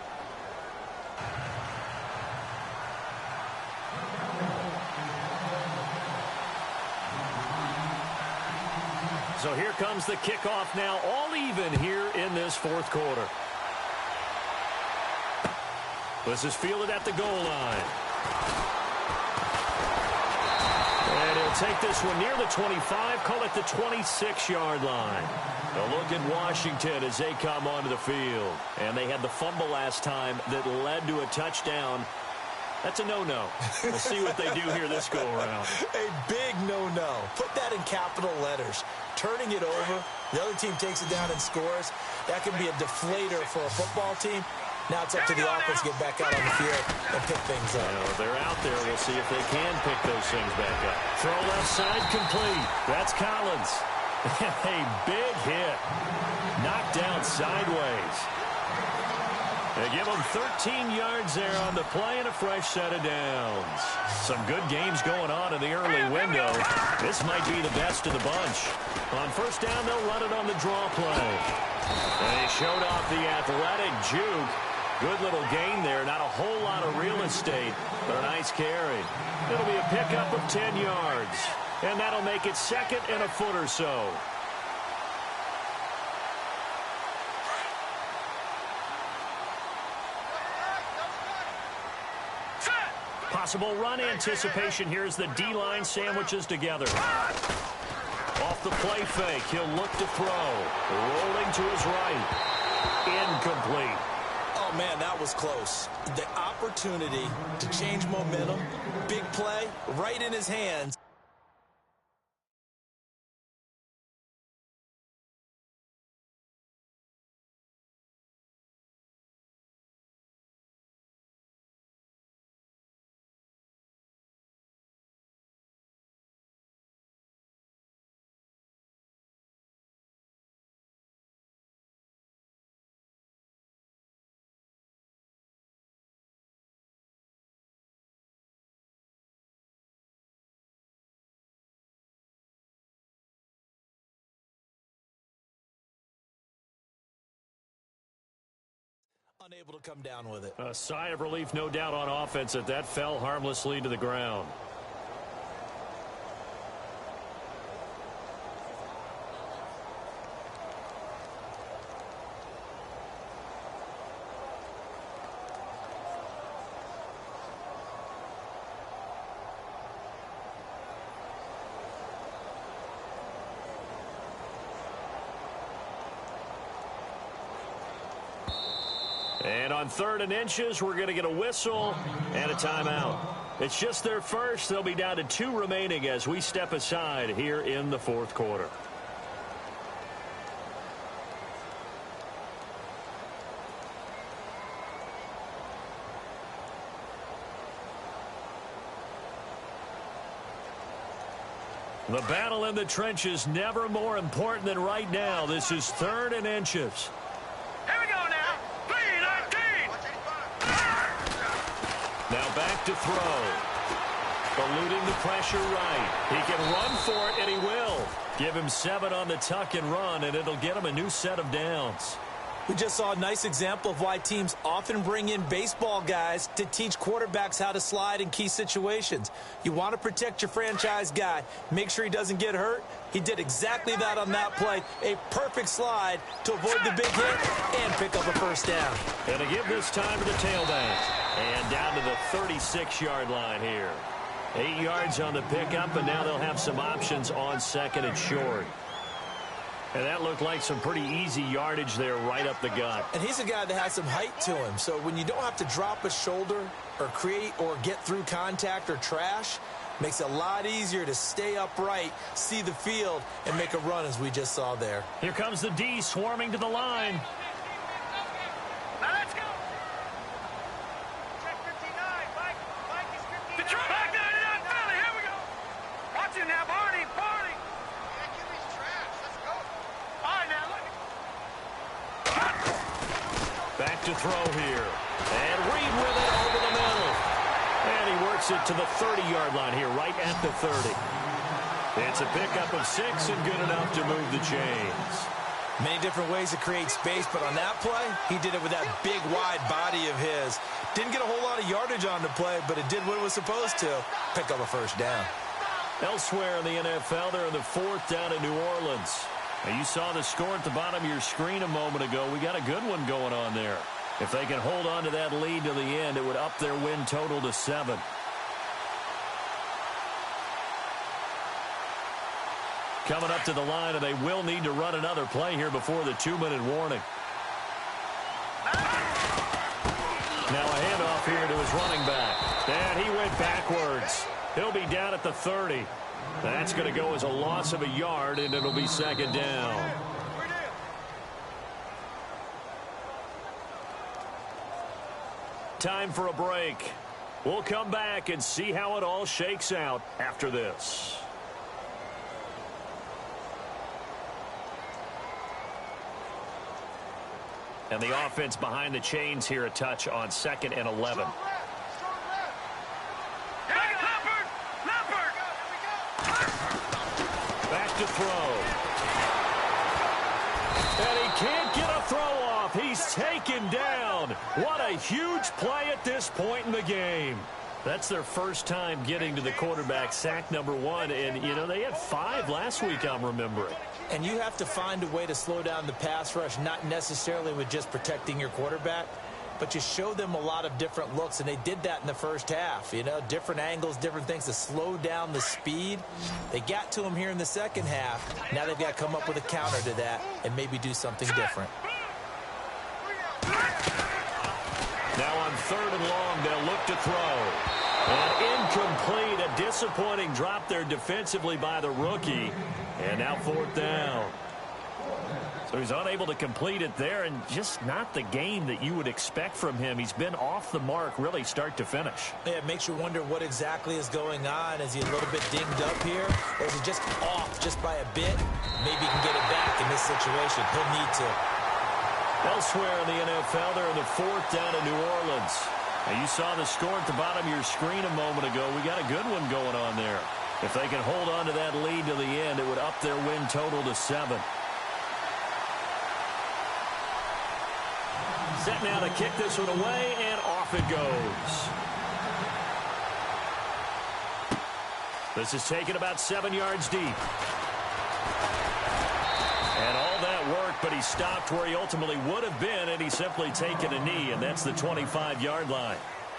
So here comes the kickoff now, all even here in this 4th quarter. This is fielded at the goal line. And he'll take this one near the 25, call it the 26-yard line. A look at Washington as they come onto the field. And they had the fumble last time that led to a touchdown. That's a no-no. We'll see what they do here this go-around. A big no-no. Put that in capital letters. Turning it over, the other team takes it down and scores. That can be a deflator for a football team. Now it's up to the offense to get back out on the field and pick things up. They're out there. We'll see if they can pick those things back up. Throw left side complete. That's Collins. A big hit. Knocked down sideways. They give them 13 yards there on the play and a fresh set of downs. Some good games going on in the early window. This might be the best of the bunch. On first down, they'll run it on the draw play. And they showed off the athletic juke. Good little gain there. Not a whole lot of real estate, but a nice carry. It'll be a pickup of 10 yards. And that'll make it second and a foot or so. Possible run anticipation here as the D-line sandwiches together. Off the play fake, he'll look to throw. Rolling to his right. Incomplete. Oh, man, that was close. The opportunity to change momentum, big play, right in his hands. Unable to come down with it. A sigh of relief, no doubt, on offense that that fell harmlessly to the ground. And on 3rd and inches, we're going to get a whistle and a timeout. It's just their first. They'll be down to 2 remaining as we step aside here in the 4th quarter. The battle in the trenches never more important than right now. This is 3rd and inches. Now back to throw. Eluding the pressure right. He can run for it, and he will. Give him 7 on the tuck and run, and it'll get him a new set of downs. We just saw a nice example of why teams often bring in baseball guys to teach quarterbacks how to slide in key situations. You want to protect your franchise guy. Make sure he doesn't get hurt. He did exactly that on that play. A perfect slide to avoid the big hit and pick up a first down. And to give this time to the tailback. And down to the 36-yard line here. 8 yards on the pickup, and now they'll have some options on 2nd and short. And that looked like some pretty easy yardage there right up the gut. And he's a guy that has some height to him. So when you don't have to drop a shoulder or create or get through contact or trash, makes it a lot easier to stay upright, see the field, and make a run as we just saw there. Here comes the D swarming to the line. Now let's go. Check 59. Mike is 59. The truck. Back 99. Finally, here we go. Watch it now, Barney. Yeah, give me trash. Let's go. All right, now look. Back to throw here. And Reed with it over the middle. And he works it to the 30-yard line here, right at the 30. It's a pickup of 6 and good enough to move the chains. Many different ways to create space, but on that play, he did it with that big, wide body of his. Didn't get a whole lot of yardage on the play, but it did what it was supposed to. Pick up a first down. Elsewhere in the NFL, they're in the 4th down in New Orleans. Now, you saw the score at the bottom of your screen a moment ago. We got a good one going on there. If they can hold on to that lead to the end, it would up their win total to 7. Coming up to the line, and they will need to run another play here before the 2-minute warning. Now a handoff here to his running back. And he went backwards. He'll be down at the 30. That's going to go as a loss of a yard, and it'll be 2nd down. Time for a break. We'll come back and see how it all shakes out after this. And the offense behind the chains here a touch on 2nd and 11. Back to throw. And he can't get a throw off. He's taken down. What a huge play at this point in the game. That's their first time getting to the quarterback, sack number 1. And, you know, they had 5 last week, I'm remembering. And you have to find a way to slow down the pass rush, not necessarily with just protecting your quarterback, but you show them a lot of different looks, and they did that in the first half. You know, different angles, different things to slow down the speed. They got to him here in the second half. Now they've got to come up with a counter to that and maybe do something different. Now on 3rd and long, they'll look to throw. And incomplete, a disappointing drop there defensively by the rookie. And now 4th down. So he's unable to complete it there, and just not the game that you would expect from him. He's been off the mark really start to finish. Yeah, it makes you wonder what exactly is going on. Is he a little bit dinged up here? Or is he just off just by a bit? Maybe he can get it back in this situation. He'll need to. Elsewhere in the NFL, they're in the 4th down in New Orleans. Now you saw the score at the bottom of your screen a moment ago. We got a good one going on there. If they can hold on to that lead to the end, it would up their win total to 7. Set now to kick this one away, and off it goes. This is taken about 7 yards deep. And all that work, but he stopped where he ultimately would have been, and he's simply taken a knee, and that's the 25-yard line.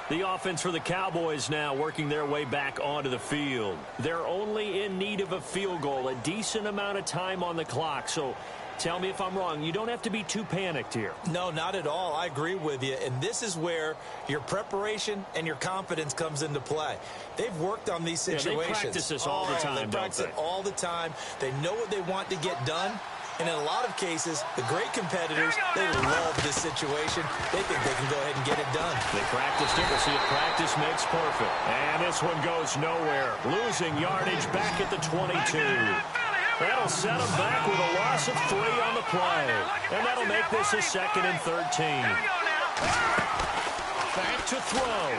The offense for the Cowboys now working their way back onto the field. They're only in need of a field goal, a decent amount of time on the clock. So tell me if I'm wrong. You don't have to be too panicked here. No, not at all. I agree with you. And this is where your preparation and your confidence comes into play. They've worked on these situations. Yeah, they practice this all the time, They practice it all the time. They know what they want to get done. And in a lot of cases, the great competitors, they love this situation. They think they can go ahead and get it done. They practiced it. We'll see if practice makes perfect. And this one goes nowhere. Losing yardage back at the 22. That'll set them back with a loss of 3 on the play. And that'll make this a 2nd and 13. Back to throw.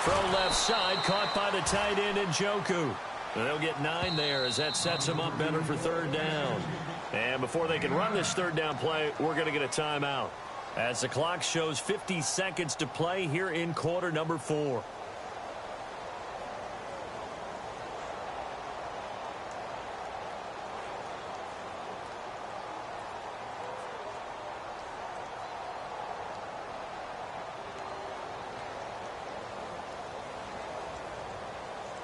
Throw left side, caught by the tight end Njoku. They'll get 9 there as that sets them up better for 3rd down. And before they can run this 3rd down play, we're going to get a timeout. As the clock shows 50 seconds to play here in quarter number 4.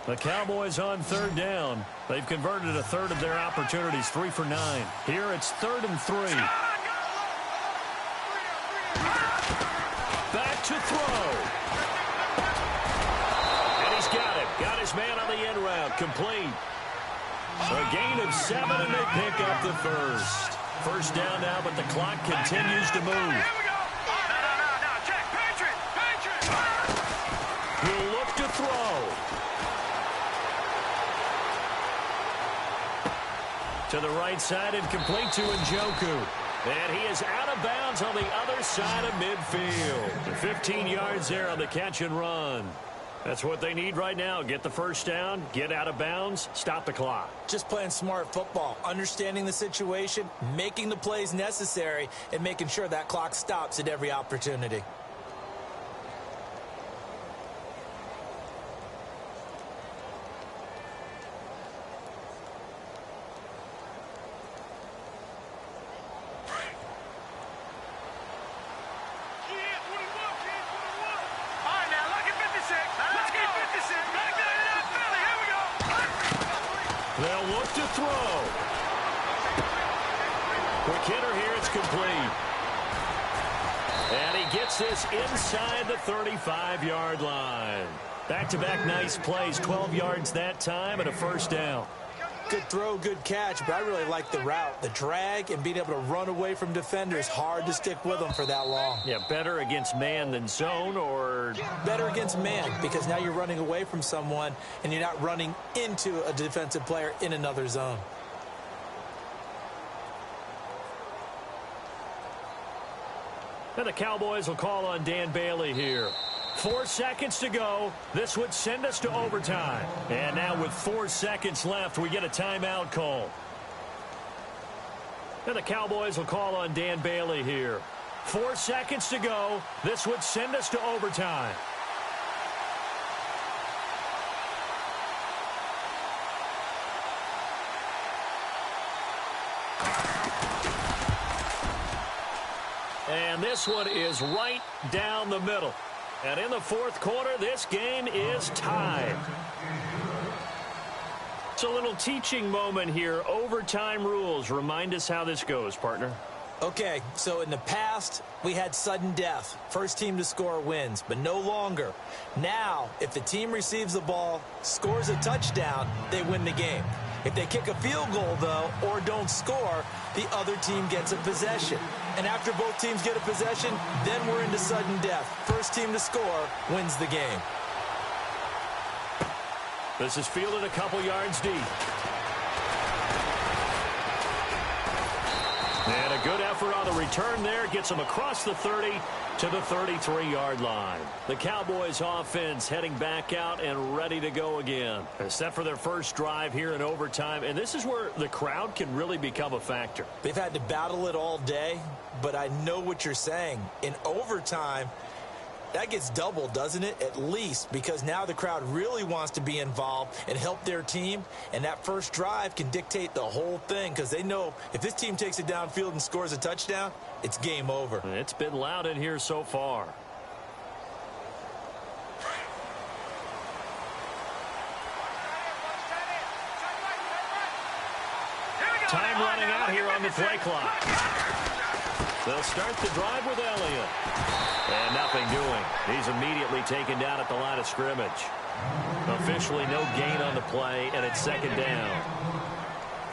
The Cowboys on 3rd down. They've converted a third of their opportunities, 3 for 9. Here it's 3rd and 3. Back to throw. And he's got it. Got his man on the end route. Complete. A gain of 7, and they pick up the first. 1st down now, but the clock continues to move. He'll look to throw. To the right side and complete to Njoku. And he is out of bounds on the other side of midfield. 15 yards there on the catch and run. That's what they need right now. Get the 1st down, get out of bounds, stop the clock. Just playing smart football, understanding the situation, making the plays necessary, and making sure that clock stops at every opportunity. Quick hitter here. It's complete. And he gets this inside the 35-yard line. Back-to-back nice plays. 12 yards that time and a first down. Good throw, good catch, but I really like the route. The drag and being able to run away from defenders, hard to stick with them for that long. Yeah, better against man than zone, or better against man, because now you're running away from someone and you're not running into a defensive player in another zone. And the Cowboys will call on Dan Bailey here. 4 seconds to go. This would send us to overtime. And now with 4 seconds left, we get a timeout call. And the Cowboys will call on Dan Bailey here. 4 seconds to go. This would send us to overtime. And this one is right down the middle. And in the fourth quarter, this game is tied. It's a little teaching moment here. Overtime rules. Remind us how this goes, partner. Okay, so in the past, we had sudden death. First team to score wins, but no longer. Now, if the team receives the ball, scores a touchdown, they win the game. If they kick a field goal, though, or don't score, the other team gets a possession. And after both teams get a possession, then we're into sudden death. First team to score wins the game. This is fielded a couple yards deep. And a good effort on the return there. Gets them across the 30 to the 33-yard line. The Cowboys offense heading back out and ready to go again. Set for their first drive here in overtime. And this is where the crowd can really become a factor. They've had to battle it all day, but I know what you're saying. In overtime, that gets doubled, doesn't it? At least, because now the crowd really wants to be involved and help their team, and that first drive can dictate the whole thing, because they know if this team takes it downfield and scores a touchdown, it's game over. It's been loud in here so far. Time running out here on the play clock. They'll start the drive with Elliott. And nothing doing. He's immediately taken down at the line of scrimmage. Officially no gain on the play, and it's second down.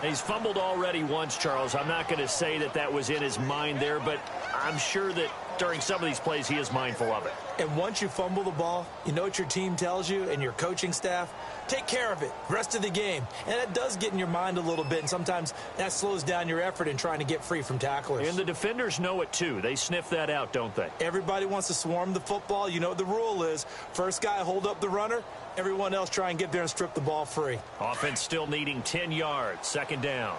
He's fumbled already once, Charles. I'm not going to say that that was in his mind there, but I'm sure that during some of these plays he is mindful of it. And once you fumble the ball, you know what your team tells you and your coaching staff? Take care of it rest of the game. And that does get in your mind a little bit, and sometimes that slows down your effort in trying to get free from tacklers. And the defenders know it too. They sniff that out, don't they? Everybody wants to swarm the football. You know what the rule is. First guy hold up the runner. Everyone else try and get there and strip the ball free. Offense still needing 10 yards. Second down.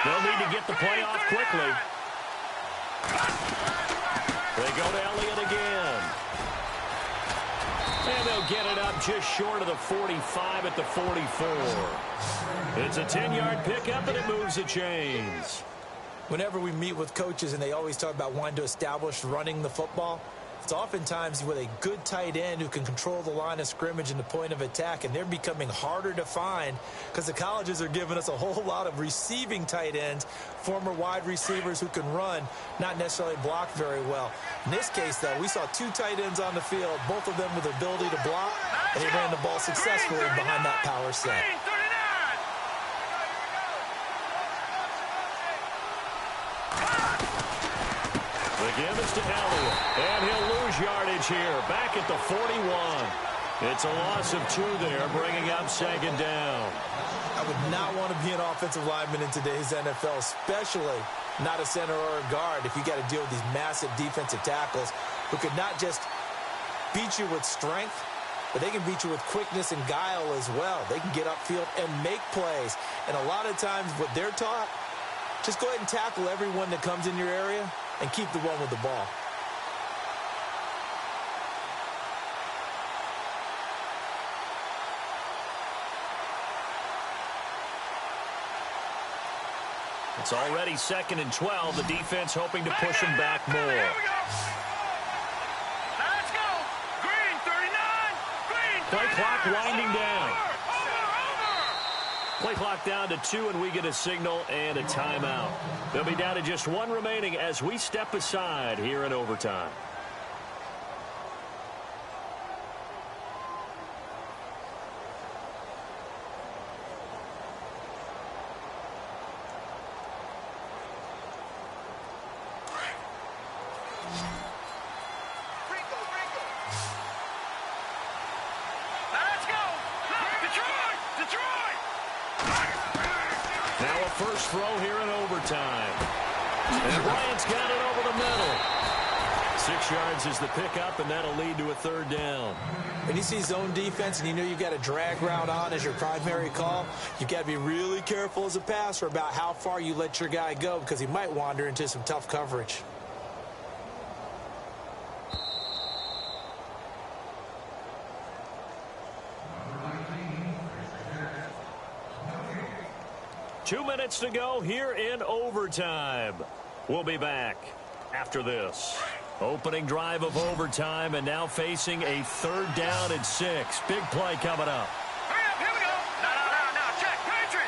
They'll need to get the play off quickly. They go to Elliott again. And they'll get it up just short of the 45 at the 44. It's a 10-yard pickup, and it moves the chains. Whenever we meet with coaches and they always talk about wanting to establish running the football, it's oftentimes with a good tight end who can control the line of scrimmage and the point of attack, and they're becoming harder to find because the colleges are giving us a whole lot of receiving tight ends, former wide receivers who can run, not necessarily block very well. In this case, though, we saw two tight ends on the field, both of them with the ability to block, and they ran the ball successfully behind that power set. The give is to Elliott, and he'll lose yardage here, back at the 41. It's a loss of 2 there, bringing up second down. I would not want to be an offensive lineman in today's NFL, especially not a center or a guard, if you got to deal with these massive defensive tackles who could not just beat you with strength, but they can beat you with quickness and guile as well. They can get upfield and make plays. And a lot of times what they're taught, just go ahead and tackle everyone that comes in your area and keep the one with the ball. It's already 2nd and 12. The defense hoping to push them back more. clock winding down. Play clock down to 2, and we get a signal and a timeout. They'll be down to just 1 remaining as we step aside here in overtime. First throw here in overtime. And Bryant's got it over the middle. 6 yards is the pickup, and that'll lead to a 3rd down. When you see zone defense and you know you've got a drag route on as your primary call, you've got to be really careful as a passer about how far you let your guy go because he might wander into some tough coverage. Two minutes to go here in overtime. We'll be back after this. Opening drive of overtime, and now facing a 3rd down and 6. Big play coming up. Hurry up, here we go. No, check. Patriot.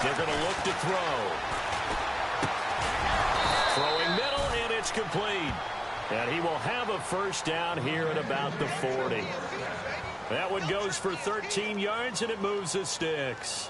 They're going to look to throw. Throwing middle, and it's complete. And he will have a 1st down here at about the 40. That one goes for 13 yards, and it moves the sticks.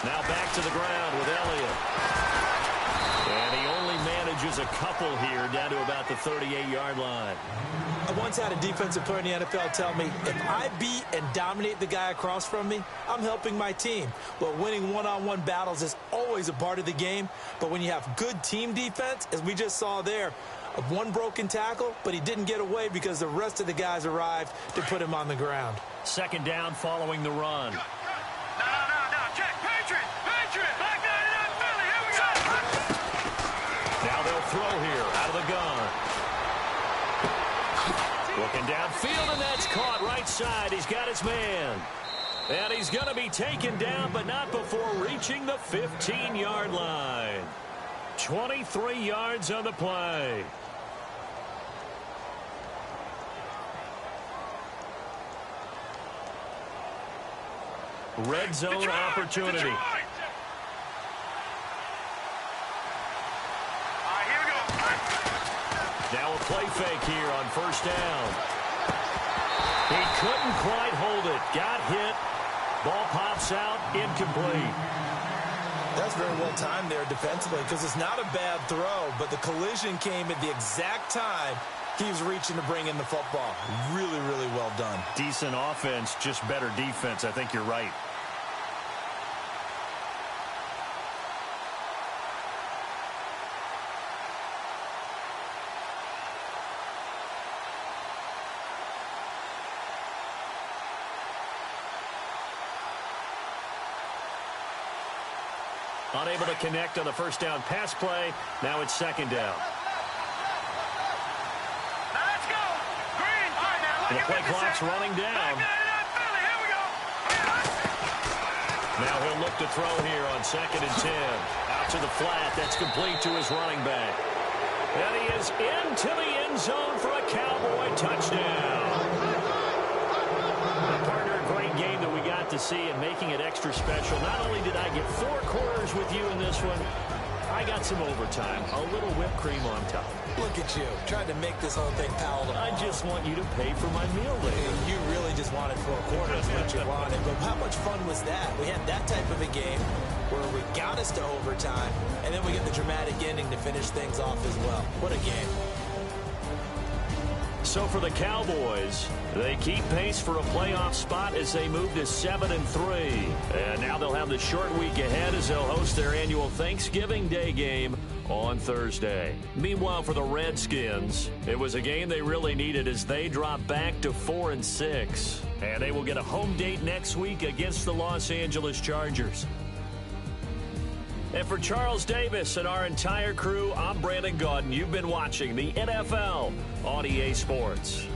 Now back to the ground with Elliott. And he only manages a couple here down to about the 38-yard line. I once had a defensive player in the NFL tell me, if I beat and dominate the guy across from me, I'm helping my team. Well, winning one-on-one battles is always a part of the game. But when you have good team defense, as we just saw there, of one broken tackle, but he didn't get away because the rest of the guys arrived to put him on the ground. 2nd down following the run. No, check. Patriot. Back down, Philly, here we go. Now they'll throw here out of the gun. Looking downfield, and that's caught right side. He's got his man. And he's going to be taken down, but not before reaching the 15-yard line. 23 yards on the play. Red zone opportunity. All right, here we go. Now a play fake here on 1st down. He couldn't quite hold it. Got hit. Ball pops out. Incomplete. That's very well timed there defensively because it's not a bad throw, but the collision came at the exact time he was reaching to bring in the football. Really, really well done. Decent offense, just better defense. I think you're right. Unable to connect on the 1st down pass play. Now it's 2nd down. Now let's go. Green. All right, now The play clock's running down. Philly, here we go. Now he'll look to throw here on 2nd and 10. Out to the flat. That's complete to his running back. And he is into the end zone for a Cowboy touchdown. Partner, great game that we got to see and making it extra special. Not only did I get 4 quarters with you in this one, I got some overtime. A little whipped cream on top. Look at you, trying to make this whole thing palatable. I just want you to pay for my meal later. You really just wanted 4 quarters, what you wanted. But how much fun was that? We had that type of a game where we got us to overtime, and then we get the dramatic ending to finish things off as well. What a game. So for the Cowboys, they keep pace for a playoff spot as they move to 7-3. And now they'll have the short week ahead as they'll host their annual Thanksgiving Day game on Thursday. Meanwhile, for the Redskins, it was a game they really needed as they drop back to 4-6. And they will get a home date next week against the Los Angeles Chargers. And for Charles Davis and our entire crew, I'm Brandon Gaudin. You've been watching the NFL on EA Sports.